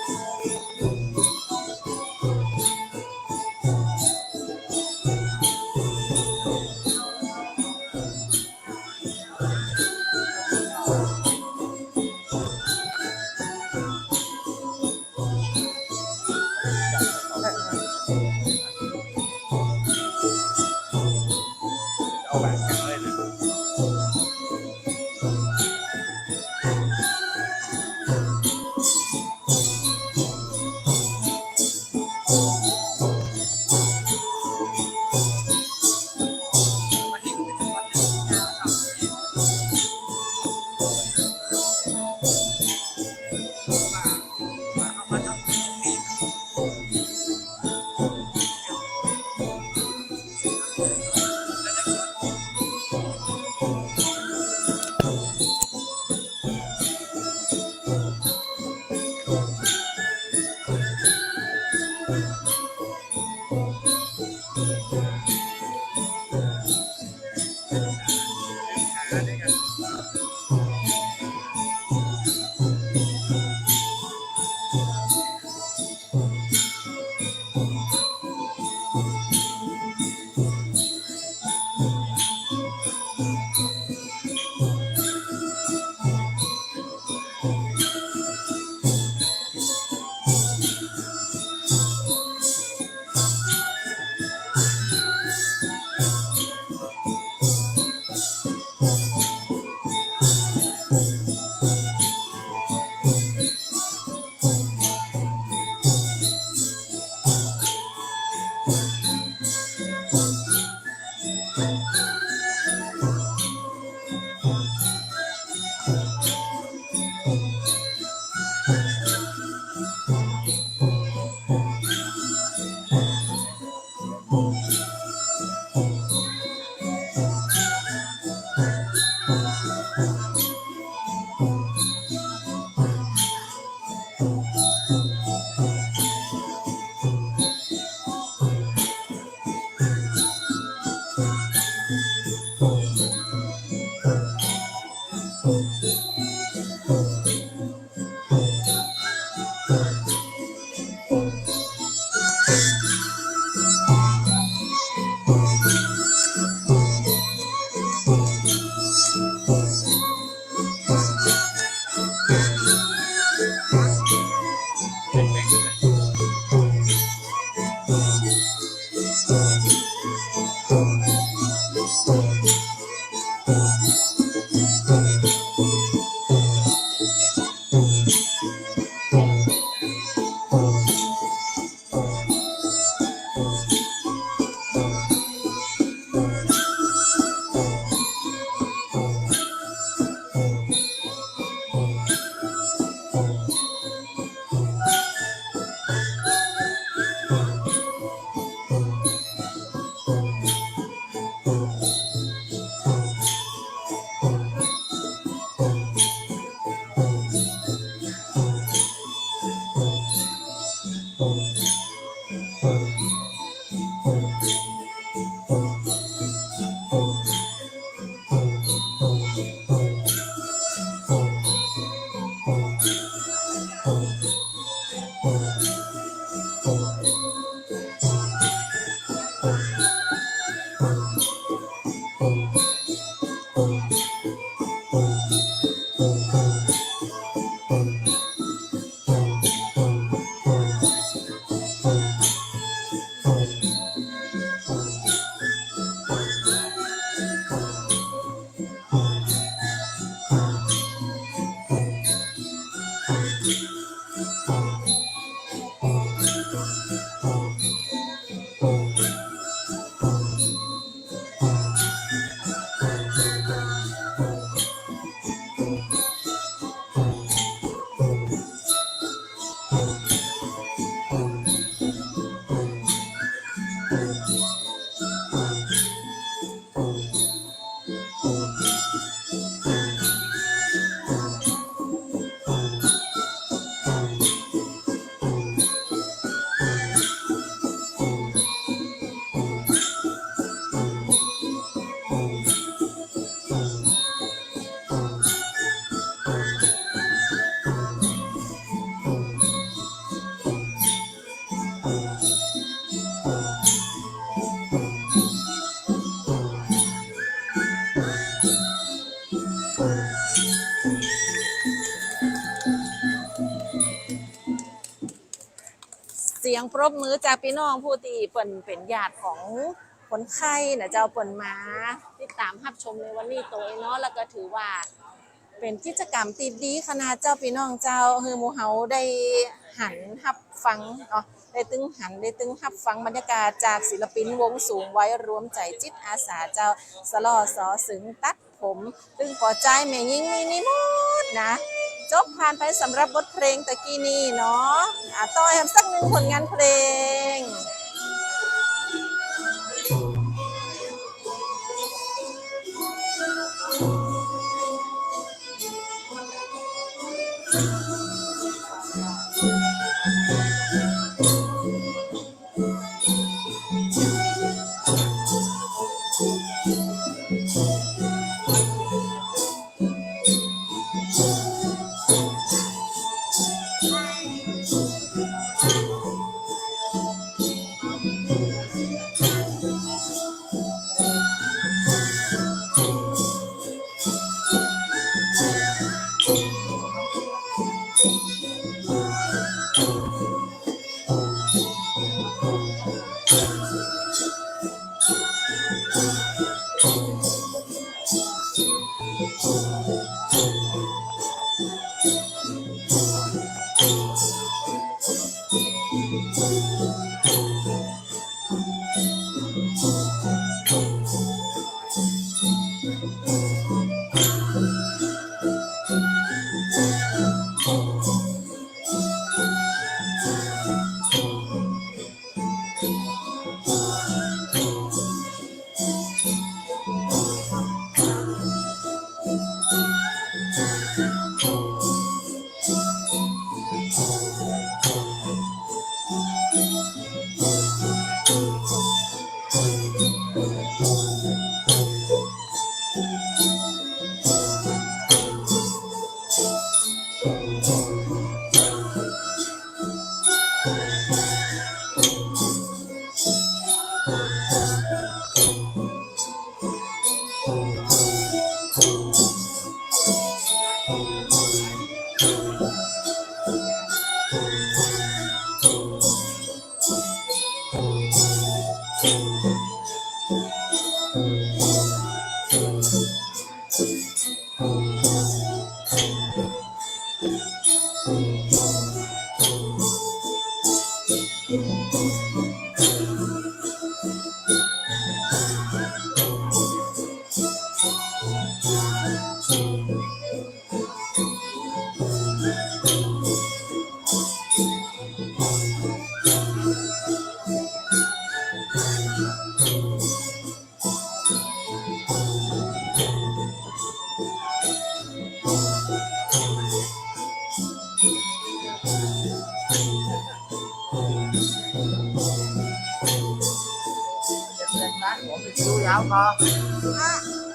[SPEAKER 1] เอาแบบกันเลยนะ
[SPEAKER 2] ค งปรบมือจากพี่น้องผู้ที่เปิ่นเป็นญาติของคนไข้นะเจ้าเปิ่นมาติดตามรับชมในวันนี้ตัวเองเนาะแล้วก็ถือว่าเป็นกิจกรรมติดดีขนาดเจ้าพี่น้องเจ้าหมู่เฮาได้หันรับฟังได้ตึงรับฟังบรรยากาศจากศิลปินวงสูงไว้รวมใจจิตอาสาเจ้าสลอสอสึงตัดผมตึงปอใจแม่ยิ่งมีนิมดนะจบผ่านไปสำหรับบทเพลงตะกี้นี้เนาะต่อให้สักหนึ่งผลงานเพลง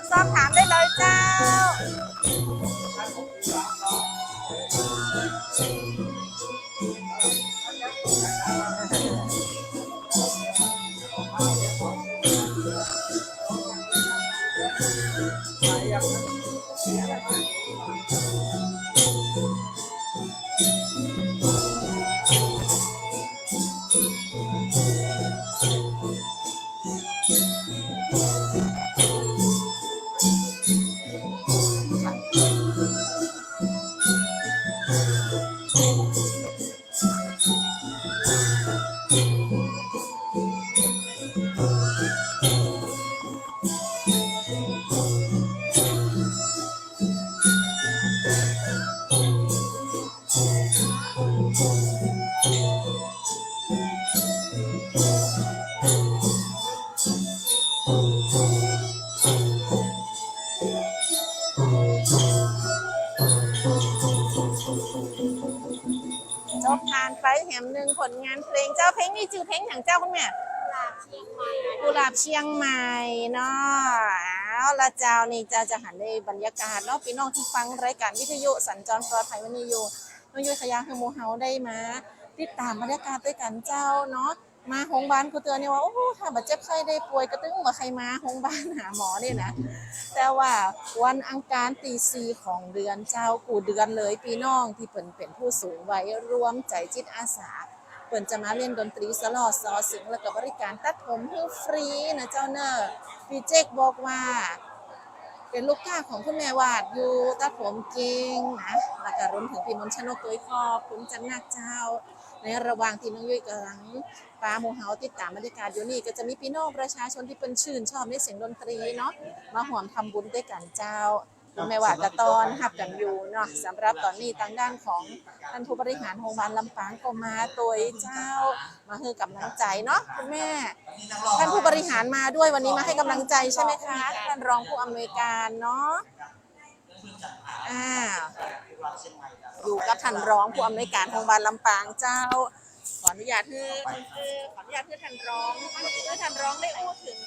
[SPEAKER 2] สอบถามได้เลยเจ้าจบผ่านไปแหมหนึ่งผลงานเพลงเจ้าเพลงนี่ชื่อเพลงอย่างเจ้าคุณแม่กุหลาบเชียงใหม่เนาะเอาละเจ้านี่เจ้าจะหันในบรรยากาศเนาะพี่น้องที่ฟังรายการวิทยุสัญจรปลอดภัยวันนี้อยู่น้องยุ้ยขยะคือโมเฮาได้มาติดตามบรรยากาศด้วยกันเจ้าเนาะมาโรงพยาบาลกูเตือนเนี่ยว่าโอ้ถ้าบาดเจ็บไข้ได้ป่วยก็ตึ้งมาใครมาโรงพยาบาลหาหมอเนี่ยนะแต่ว่าวันอังคารตี 4ของเดือนเจ้ากูเดือนเลยพี่น้องที่เป็นผู้สูงวัยรวมใจจิตอาสา เปิ่นจะมาเล่นดนตรีสลอซอสิงแล้วก็บริการตัดผมให้ฟรีนะเจ้าเนอะพี่เจ๊กบอกว่าเป็นลูกค้าของคุณแม่วาดอยู่ตัดผมเก่งนะแล้วก็รวมถึงพี่มนต์ชนกตัวขอบคุณจันนักเจ้าในระหว่างที่น้องยุ้ยกำลังปาโมเฮาติดตามบรรยากาศอยู่นี่ก็จะมีพี่น้องประชาชนที่เป็นชื่นชอบในเสียงดนตรีเนาะมาห่วมทำบุญด้วยกันเจ้าแม่ว่ากระตอนหับกันอยู่เนาะสำหรับตอนนี้ทางด้านของท่านผู้บริหารโรงพยาบาลลำปางก็มาตัวเจ้ามาให้กำลังใจเนาะคุณแม่ท่านผู้บริหารมาด้วยวันนี้มาให้กำลังใจใช่ไหมคะท่านรองผู้อำนวยการเนาะอยู่กับท่านรองผู้อำนวยการโรงพยาบาลลำปางเจ้าขออนุญาตให้ท่านรองได้พูดถึง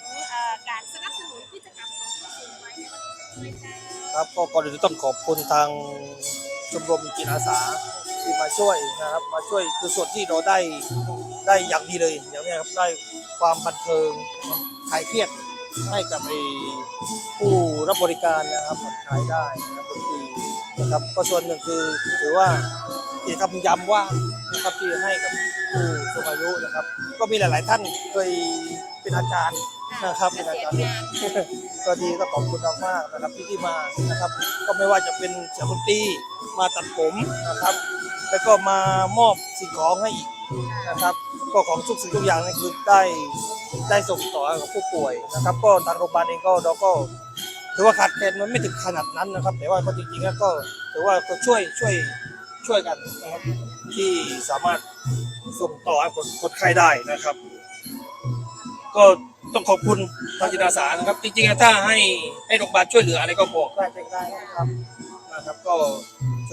[SPEAKER 2] การสนับสนุนกิจกรรมของผู้สูงวัยด้วยเจ้า
[SPEAKER 5] ครับก็ก่อนอื่นต้องขอบคุณทางชมรมจิตอาสาที่มาช่วยนะครับมาช่วยคือส่วนที่เราได้อย่างดีเลยอย่างนี้ครับได้ความบันเทิงคลายเครียดให้กับผู้รับบริการนะครับผ่อนคลายได้นะครับดนตรีนะครับก็ส่วนหนึ่งคือถือว่ากิจกรรมยามว่างนะครับที่ให้กับผู้สูงอายุนะครับก็มีหลายๆท่านเคยเป็นอาจารย์นะครับเป็นอาจารย์ก็ดีก็ขอบคุณมากๆนะครับที่มานะครับก็ไม่ว่าจะเป็นเสียงดนตรีมาตัดผมนะครับแล้วก็มามอบสิ่งของให้อีกนะครับก็ของทุกสิ่งทุกอย่างนี่คือได้ส่งต่อให้กับผู้ป่วยนะครับก็ทางโรงพยาบาลเองก็เราก็ถือว่าขาดแคลนมันไม่ถึงขนาดนั้นนะครับแต่ว่าก็จริงๆแล้วก็ถือว่าก็ช่วยกันนะครับที่สามารถส่งต่อให้คนไข้ได้นะครับก็ต้องขอบคุณทางจิตอาสานะครับจริงๆถ้าให้โรงพยาบาลช่วยเหลืออะไรก็บอกได้นะครับก็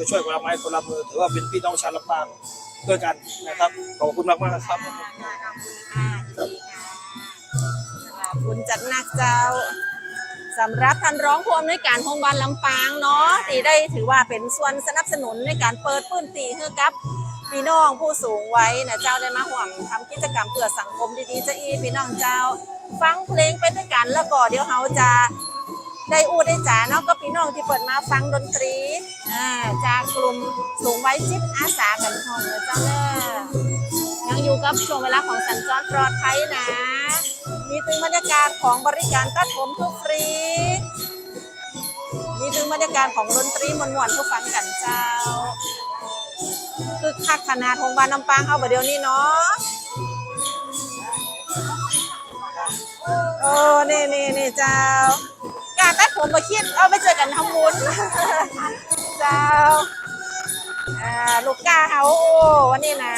[SPEAKER 5] ช่วยคนละไม้คนละมือถือว่าเป็นพี่น้องชาวลำปางด้วยกันนะครับขอบคุณมากๆครับ
[SPEAKER 2] ขอบคุณจัดหนักเจ้าสำหรับท่านร้องผู้อำนวยการโรงพยาบาลลำปางเนาะที่ได้ถือว่าเป็นส่วนสนับสนุนในการเปิดพื้นที่ให้กับพี่น้องผู้สูงวัยนะเจ้าได้มาห่วมทำกิจกรรมเพื่อสังคมดีๆจะอีพี่น้องเจ้าฟังเพลงไปด้วยกันแล้วก็เดี๋ยวเขาจะได้อูได้จ๋าเนาะก็พี่น้องที่เปิดมาฟังดนตรีจากกลุ่มสูงวัยจิตอาสากันห้องนะเจ้าเนอะยังอยู่กับช่วงเวลาของสัญจรปลอดภัยนะมีถึงบรรยากาศของบริการตัดผมทุกฟรีมีถึงบรรยากาศของดนตรีมวนๆผู้ฟังกันเจ้าคือคักขนาดโรงพยาบาลลำปางเอาไปเดี๋ยวนี้เนาะนี่เจ้าการตัดผมมาคิดเอาไปเจอกันทำบุญเจ้าลูกกาเฮาวันนี้นะ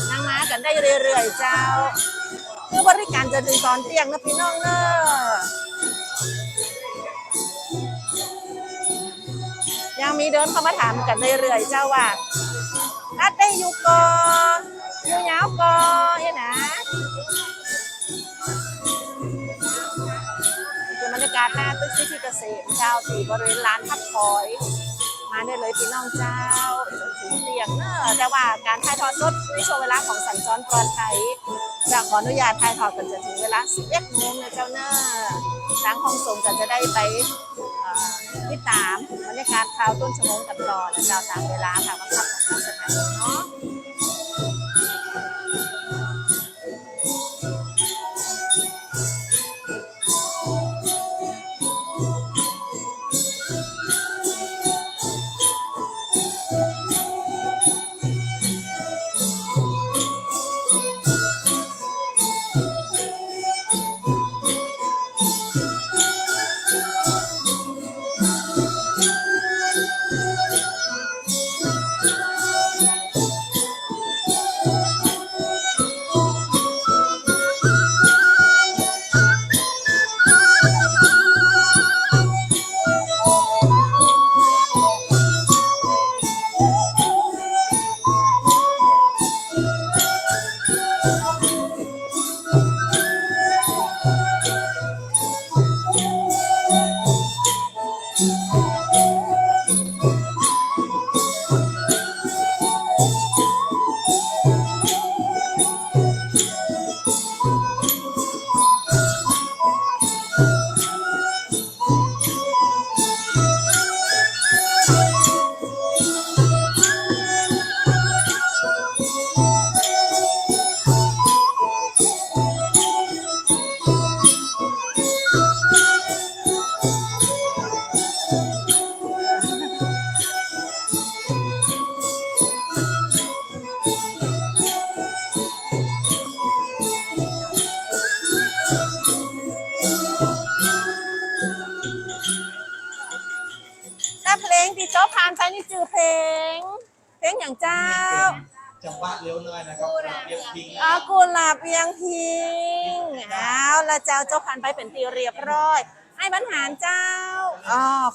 [SPEAKER 2] นั่งมากันได้เรื่อยๆเจ้าคือบริการจะถึงตอนเที่ยงนะพี่น้องเนอะยังมีเดินเข้ามาถามกันเรื่อยๆเจ้าว่านัดได้อยู่ก่อนอยู่ยาวก่อนเนี่ยนะคือบรรยากาศหน้าตึกที่เกษมเจ้าที่บริเวณร้านพักคอยมาได้เลยพี่น้องเจ้าถึงเตียงเนอะแต่ว่าการถ่ายทอดสดในช่วงเวลาของสัญจรปลอดภัยจะขออนุญาตถ่ายทอดกันจะถึงเวลา 11 โมงนะเจ้าเนอะทางห้องส่งกันจะได้ไปติดตามบรรยากาศข่าวต้นชั่วโมงกันต่อนะเจ้าตามเวลาค่ะบังคับของทางสถานีเนาะ งเพลงอย่างเจ้า
[SPEAKER 5] จังหวะเร็วหน่อยนะครับเรียบพิง
[SPEAKER 2] กุหลาบเวียงพิงเอาละเจ้าผ่านไปเป็นที่เรียบร้อยไอ้บรรหารเจ้า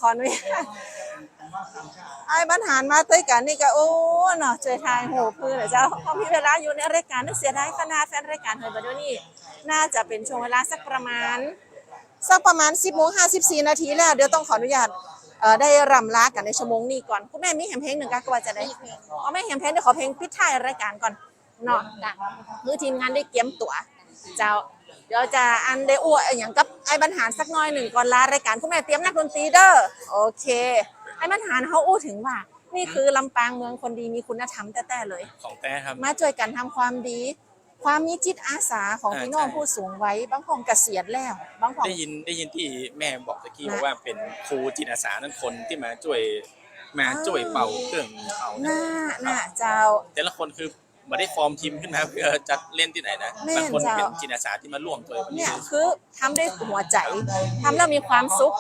[SPEAKER 2] ขออนุญาตไอ้บรรหารมาด้วยกันนี่ก็โอ้เนาะเจอทายโหพื้นเหรอเจ้าพอมีเวลาอยู่ในรายการนึกเสียดายขนาดแฟนรายการเฮยบัดเดี๋ยวนี้น่าจะเป็นช่วงเวลาสักประมาณ 10:54 นาทีแล้วเดี๋ยวต้องขออนุญาตได้รำลากันในชั่วโมงนี้ก่อนคุณแม่มีแหมเพลงหนึ่งก็ว่าจะได้ไม่แหมเพลงเดี๋ยวขอเพลงปิดท้ายรายการก่อนเนาะคือทีมงานได้เกียมตั๋วเจ้าเดี๋ยวจะอันได้อ้วอย่างกับไอ้บรรหารสักน้อยหนึ่งก่อนลารายการคุณแม่เตรียมนักดนตรีเด้อโอเคไอ้บรรหารเขาอู้ถึงว่านี่คือลำปางเมืองคนดีมีคุณธรรมแต่เลย
[SPEAKER 1] ของแต้ครับ
[SPEAKER 2] มาช่วยกันทำความดี ความมีจิตอาสาของพี่น้อง
[SPEAKER 1] ใช่
[SPEAKER 2] ผู้สูงวัยบางคนเกษียณแล้วบางคน
[SPEAKER 1] ได้ยินที่แม่บอกตะกี้บอกว่าเป็นครูจิตอาสานั่นคนที่มาช่วยเป่าเครื่องเป่า
[SPEAKER 2] น่าเจ้า
[SPEAKER 1] แต่ละคนคือมาได้ฟอร์มทีมขึ้นมาเพื่อจะเล่นที่ไหนนะ
[SPEAKER 2] แม่น
[SPEAKER 1] บางคน
[SPEAKER 2] เจ้า
[SPEAKER 1] เป็นจิตอาสาที่มาร่วมตัว
[SPEAKER 2] เนี่ยคือทำด้วยหัวใจทำแล้วมีความสุข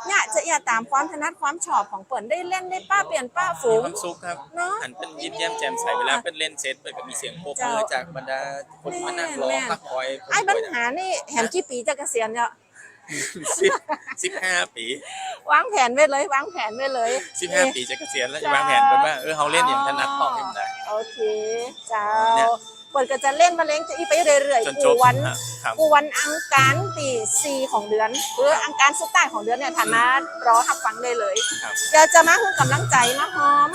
[SPEAKER 2] เนี่ยจะอย่าตามความถนัดความชอบของเปิ่นได้เล่นได้ป้าเปลี่ยนป้าฝู
[SPEAKER 1] มี
[SPEAKER 2] ง
[SPEAKER 1] ความสุขครับ
[SPEAKER 2] เนาะ
[SPEAKER 1] หันเป็นยิ้มแย้มแจ่มใสเวลาเป็นเล่นเซตเปิดก็มีเสียงโปรบมือจากบรรดาคนมานั่งร้องพักคอย
[SPEAKER 2] ไอ้ปัญหานี่แหมกี่ปีจะเกษียณเนี่ย
[SPEAKER 1] 15 ปี
[SPEAKER 2] วางแผนไว้เลยวางแผนไว้เลย
[SPEAKER 1] 15 ปีจะเกษียณแล้วจะวางแผนเป็นว่าเขาเล่นอย่างถนัดต้องเล่นได้
[SPEAKER 2] โอเคเจ้า
[SPEAKER 1] เนี่ย
[SPEAKER 2] เปิดก็จะเล่นมาเล้งจะอีไปเรื่อย
[SPEAKER 1] จน
[SPEAKER 2] ๆ
[SPEAKER 1] จ
[SPEAKER 2] กู
[SPEAKER 1] บ
[SPEAKER 2] วัน
[SPEAKER 1] ครับ
[SPEAKER 2] กูวันอังคารตี4ของเดือนหรืออังคารสุดท้ายของเดือนเนี่ยฐานมารอหับฟังได้เลย
[SPEAKER 1] ครับ
[SPEAKER 2] เดี๋ยวจะมาคือกำลังใจมาหอม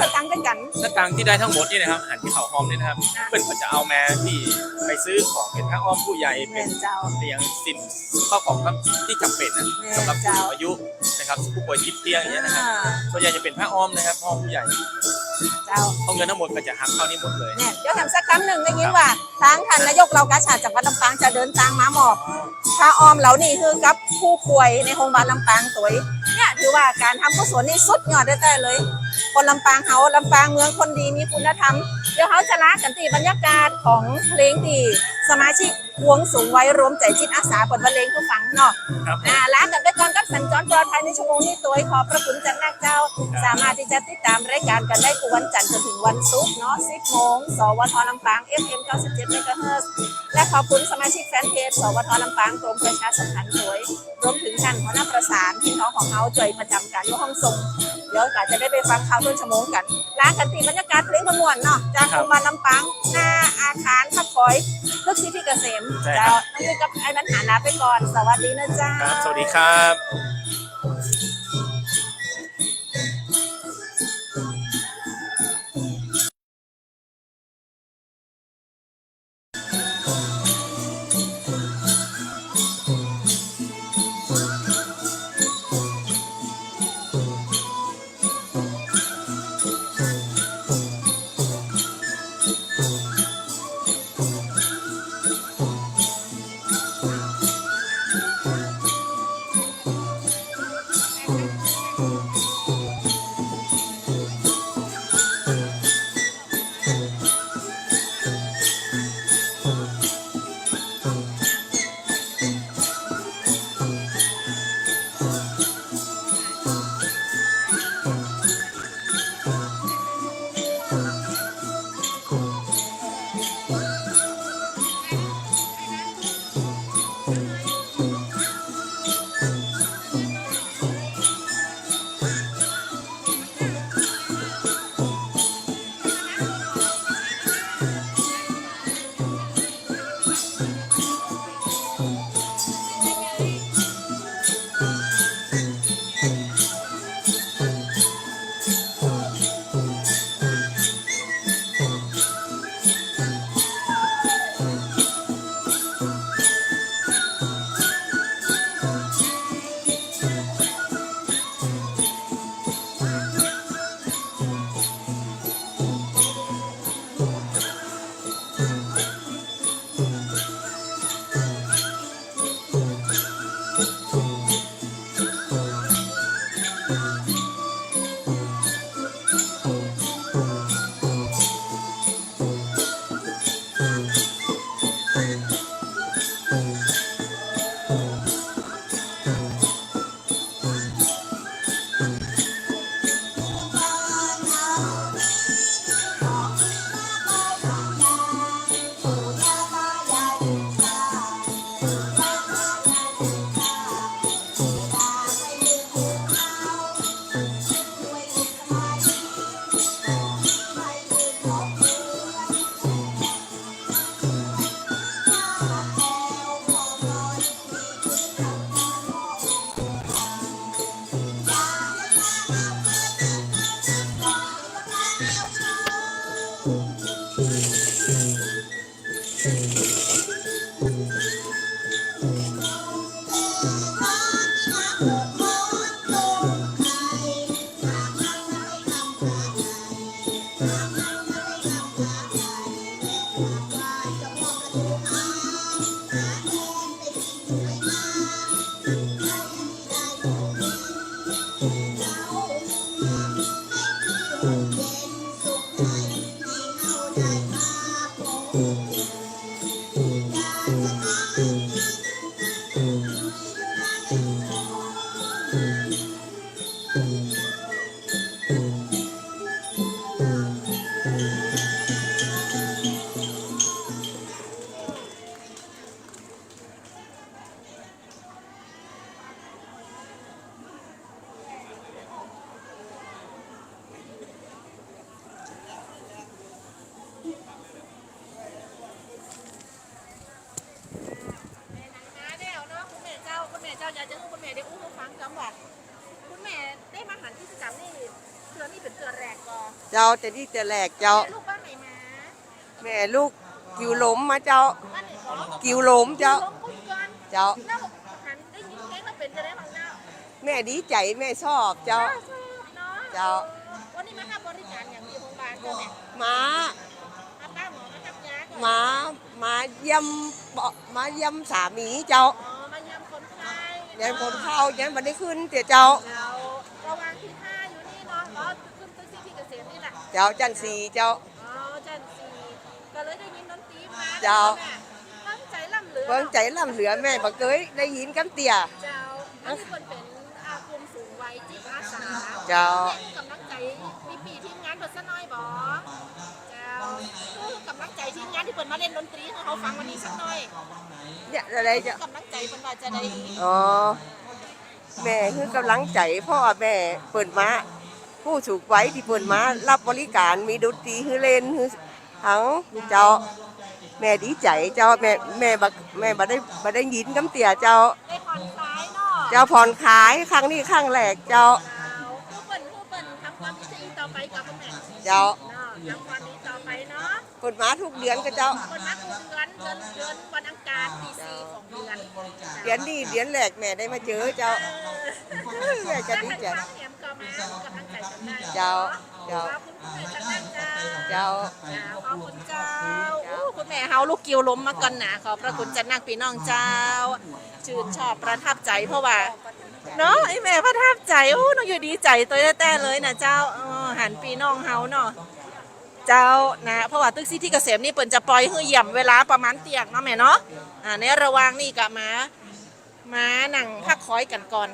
[SPEAKER 2] สตังค์กันกัน
[SPEAKER 1] หน้าตังค์ที่ได้ทั้งหมดนี่นะครับหันที่เขาหอมนี่นะครับเพื่อนก็จะเอามาที่ไปซื้อของเป็นผ้าอ้อมผู้ใหญ่
[SPEAKER 2] แม่
[SPEAKER 1] เป็น
[SPEAKER 2] นเจ้า
[SPEAKER 1] เตียงสิ่งข้าวของที่จำเป็นนะ
[SPEAKER 2] แม่
[SPEAKER 1] สำหรับผู้
[SPEAKER 2] เจ้า
[SPEAKER 1] สูงอายุนะครับผู้ป่วยติดเตียงอย่างเงี้ยนะครับส่วนใหญ่จะเป็นผ้าอ้อมนะครับผ้าอ้อมผู้ใหญ่
[SPEAKER 2] เจ้า
[SPEAKER 1] เอาเงินทั้งหมดก็จะหักเข้านี่หมดเลย
[SPEAKER 2] เนี่ยเดี๋ยวทำสักครั้งหนึ่งได้ยินว่าทางท่านนายกเรากาชาดจังหวัดลำปางจะเดินทางมามอบผ้าอ้อมเหล่านี้คือกับผู้ป่วยในโรงพยาบาลลำปางตัวเนี่ยถือว่าการทำกุศลนี่สุดยอดได้เลย คนลำปางเขาลำปางเมืองคนดีมีคุณธรรมเดี๋ยวเขาจะลากันที่บรรยากาศของเพลงที่สมาชิกวงสูงวัยรวมใจจิตอาสาเปิดบรรเลงผู้ฟังเนาะ
[SPEAKER 1] ครับ
[SPEAKER 2] ลากันไปก่อนกับสัญจรปลอดภัยในชั่วโมงนี้ตัวขอบพระคุณจากนักเจ้า สามารถที่จะติดตามรายการกันได้ทุกวันจันทร์จนถึงวันศุกร์เนาะ 10 โมงสวทลำปาง FM 97 เมกะเฮิรตซ์และขอบคุณสมาชิกแฟนเพจสวทลำปางกรมประชาสัมพันธ์สวยรวมถึงท่านหัวหน้าประสานพี่น้องของเขาจ่วยประจำการอยู่ห้องส่งเดี๋ยวอาจจะได้ไปฟังข่าวต้นชั่วโมงกันลากันที่บรรยากาศเพลงม่วนๆเนาะจากโรงพยาบาลลำปางหน้าอาคารพักคอยตึกสิทธิเกษม
[SPEAKER 1] ใช่
[SPEAKER 2] เจ้า
[SPEAKER 1] ครับ
[SPEAKER 2] ต้องอยู่กับไอ้บรรหาลาไปก่อนสวัสดีนะเจ้า
[SPEAKER 1] ครับสวัสดีครับ
[SPEAKER 2] มาแล้วเนาะคุณแม่เจ้าอยากจะให้คุณแม่ได้อู้ให้ฟังจังหวัดคุณแม่ได้มาหันกิจกรรมนี่เตือนนี่เป็นเตือนแรกก่อน
[SPEAKER 6] เจ้าแต่ที่แต่แรกเจ้า
[SPEAKER 2] ลูกบ้านไหนมา
[SPEAKER 6] แม่ลูกกิวหลมมาเจ้า
[SPEAKER 2] บ้านไหนก่อน
[SPEAKER 6] กิวหลมเจ้า
[SPEAKER 2] ลงพุ่นก่อน
[SPEAKER 6] เจ้า
[SPEAKER 2] แล้วหันได้ยินเพลงแล้วเป็นจะได้บ้างเนาะ
[SPEAKER 6] แม่ดีใจแม่ชอบเจ้า
[SPEAKER 2] ชอบเนาะ
[SPEAKER 6] เจ้า
[SPEAKER 2] วันนี้มาทำบริการอย่างมีโรงพยาบาลเจ้าแม่
[SPEAKER 6] มา
[SPEAKER 2] ทำบ้านหมอมาทำยาก่อน
[SPEAKER 6] มาเยี่ยมมาเยี่ยมสามีเจ้า
[SPEAKER 2] อ๋อมาเยี่ยมคนไข้
[SPEAKER 6] เดี๋ยวคนเข้ายังไม่ได้ขึ้นเดี๋ยวเจ้า
[SPEAKER 2] เราระวังที่ท่าอยู่นี่เนาะอ๋อขึ้นตึกที่เกษตรนี่แหละ
[SPEAKER 6] เจ้าจันสีเจ้า
[SPEAKER 2] อ๋อจันสีก็เลยได้ยินดนตรีมา
[SPEAKER 6] เจ้า
[SPEAKER 2] ตั้งใจล่ำเหลือ
[SPEAKER 6] เบิ่งใจล่ำเหลือแม่บ่เคยได้ยินกันเตี่ย
[SPEAKER 2] เจ้าอันนี้คนเป็นอาคุมสูงวัยจิตอาสา
[SPEAKER 6] เจ้า
[SPEAKER 2] เนี่ยกำลังใจมีปีทีมงานเปิดซะหน่อยบ่เจ้าคือกำลังใจทีมงานที่เปิดมาเล่นดนตรีให้เขาฟังวันนี้สักหน่อย
[SPEAKER 6] เนี่ยอะไรเจ้าก
[SPEAKER 2] ำลังใจเป็นว่าจะได้
[SPEAKER 6] อ๋อแม่คือกำลังใจพ่อแม่เปิดมาผู้สูงวัยที่เปิดมารับบริการมีดนตรีคือเล่นคือทั้งเจ้าแม่ดีใจเจ้าแม่บ่ได้ยินคำเตี่ยเจ้า
[SPEAKER 2] ได้ผ่อนคลายเนาะ
[SPEAKER 6] เจ้าผ่อนขายครั้งนี้ครั้งแรกเจ้า
[SPEAKER 2] ผู้เปิ่นทำความดีต่อไปกับคุณแม่
[SPEAKER 6] เจ้า
[SPEAKER 2] เนาะทำความดีต่อไปเนาะ
[SPEAKER 6] เปิดมาทุกเดือนก็เจ้า
[SPEAKER 2] คนนักเดือนวันอังคารตีสี่ของเดือน
[SPEAKER 6] เดือนนี้เดือนแรกแม่ได้มาเจอเจ้าแม่จะดีใจ
[SPEAKER 2] ถ้าเห็นความเหนียมก็มากำลังใจกันได้
[SPEAKER 6] เจ้าเจ้า
[SPEAKER 2] ขอบคุณคุณแม่จันนั่นเจ้า
[SPEAKER 6] เจ้า
[SPEAKER 2] ขอบคุณเจ้าโอ้คุณแม่เฮาลูกกิ้วล้มมาก่อนนะขอบพระคุณจันนักพี่น้องเจ้า ชื่นชอบประทับใจเพราะว่าเนาะไอแม่ประทับใจโอ้น้องอยู่ดีใจตัวแต่เลยนะเจ้าหันพี่น้องเฮาเนาะเจ้านะเพราะว่าตึกซิที่เกษมนี่เปิ่นจะปล่อยให้เยี่ยมเวลาประมาณเที่ยงเนาะแม่เนาะในระหว่างนี่ก็มานั่งพักคอยกันก่อน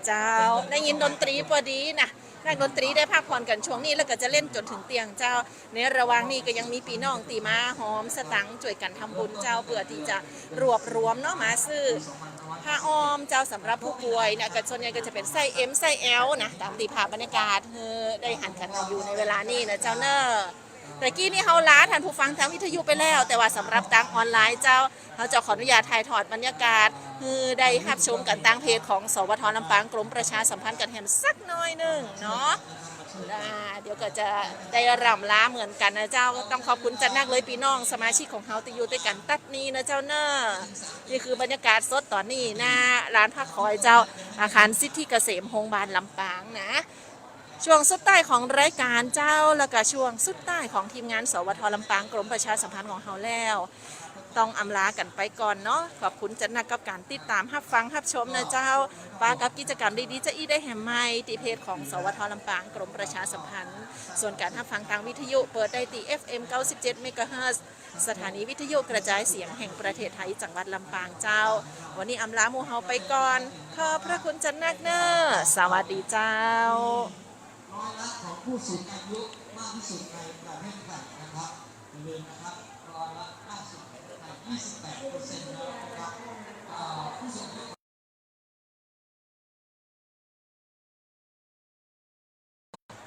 [SPEAKER 2] เจ้าได้ยินดนตรีพอดีนะนักดนตรีได้พักผ่อนกันช่วงนี้แล้วก็จะเล่นจนถึงเตียงเจ้าในระหว่างนี้ก็ยังมีพี่น้องตีมาหอมสตังค์ช่วยกันทำบุญเจ้าเพื่อที่จะรวบรวมเนาะมาซื้อผ้าอ้อมเจ้าสำหรับผู้ป่วยนะก็ส่วนใหญ่ก็จะเป็นไส้ M ไส้ L นะตามตีภาพบรรยากาศได้หันกันมาอยู่ในเวลานี้นะเจ้าเนอะแต่กี้นี่เขาล้าท่านผู้ฟังทางวิทยุไปแล้ว แต่ว่าสำหรับทางออนไลน์เจ้าเขาจะขออนุญาตถ่ายทอดบรรยากาศได้รับชมกันทางเพจของสวทลำปางกรมประชาสัมพันธ์กันแฮมสักหน่อยหนึ่งเนาะเดี๋ยวก็จะได้รำล้าเหมือนกันนะเจ้าต้องขอบคุณจันนักเลยพี่น้องสมาชิกของเฮาที่อยู่ด้วยกันตัดนี้นะเจ้าเนอะนี่คือบรรยากาศสดตอนนี้หน้าร้านพักคอยเจ้าอาคารซิตี้เกษมโฮงบาลลำปางนะช่วงสุดใต้ของรายการเจ้าแล้วก็ช่วงสุดใต้ของทีมงานสวทลำปางกรมประชาสัมพันธ์ของเฮาแล้วต้องอำลากันไปก่อนเนาะขอบคุณจันนักกับการติดตามรับฟังรับชมนะเจ้าปากับกิจกรรมดีๆจะอีได้แห่มไม้ตีเพจของสวทลำปางกรมประชาสัมพันธ์ส่วนการรับฟังทางวิทยุเปิดได้ตี FM 97 เมกะเฮิรตซ์สถานีวิทยุกระจายเสียงแห่งประเทศไทยจังหวัดลำปางเจ้าวันนี้อำลาหมู่เฮาไปก่อนขอบพระคุณจันนักเนอะสวัสดีเจ้า
[SPEAKER 7] ผู้สูงอายุมากที่สุดในประเทศไทยนะครับอย่าลืมนะครับ28%นะครับผู้สูงอายุ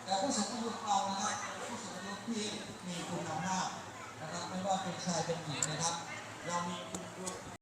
[SPEAKER 7] แต่ผู้สูงอายุเรานะครับผู้สูงอายุที่มีคุณภาพนะครับไม่ว่าเป็นชายเป็นหญิงนะครับเรามี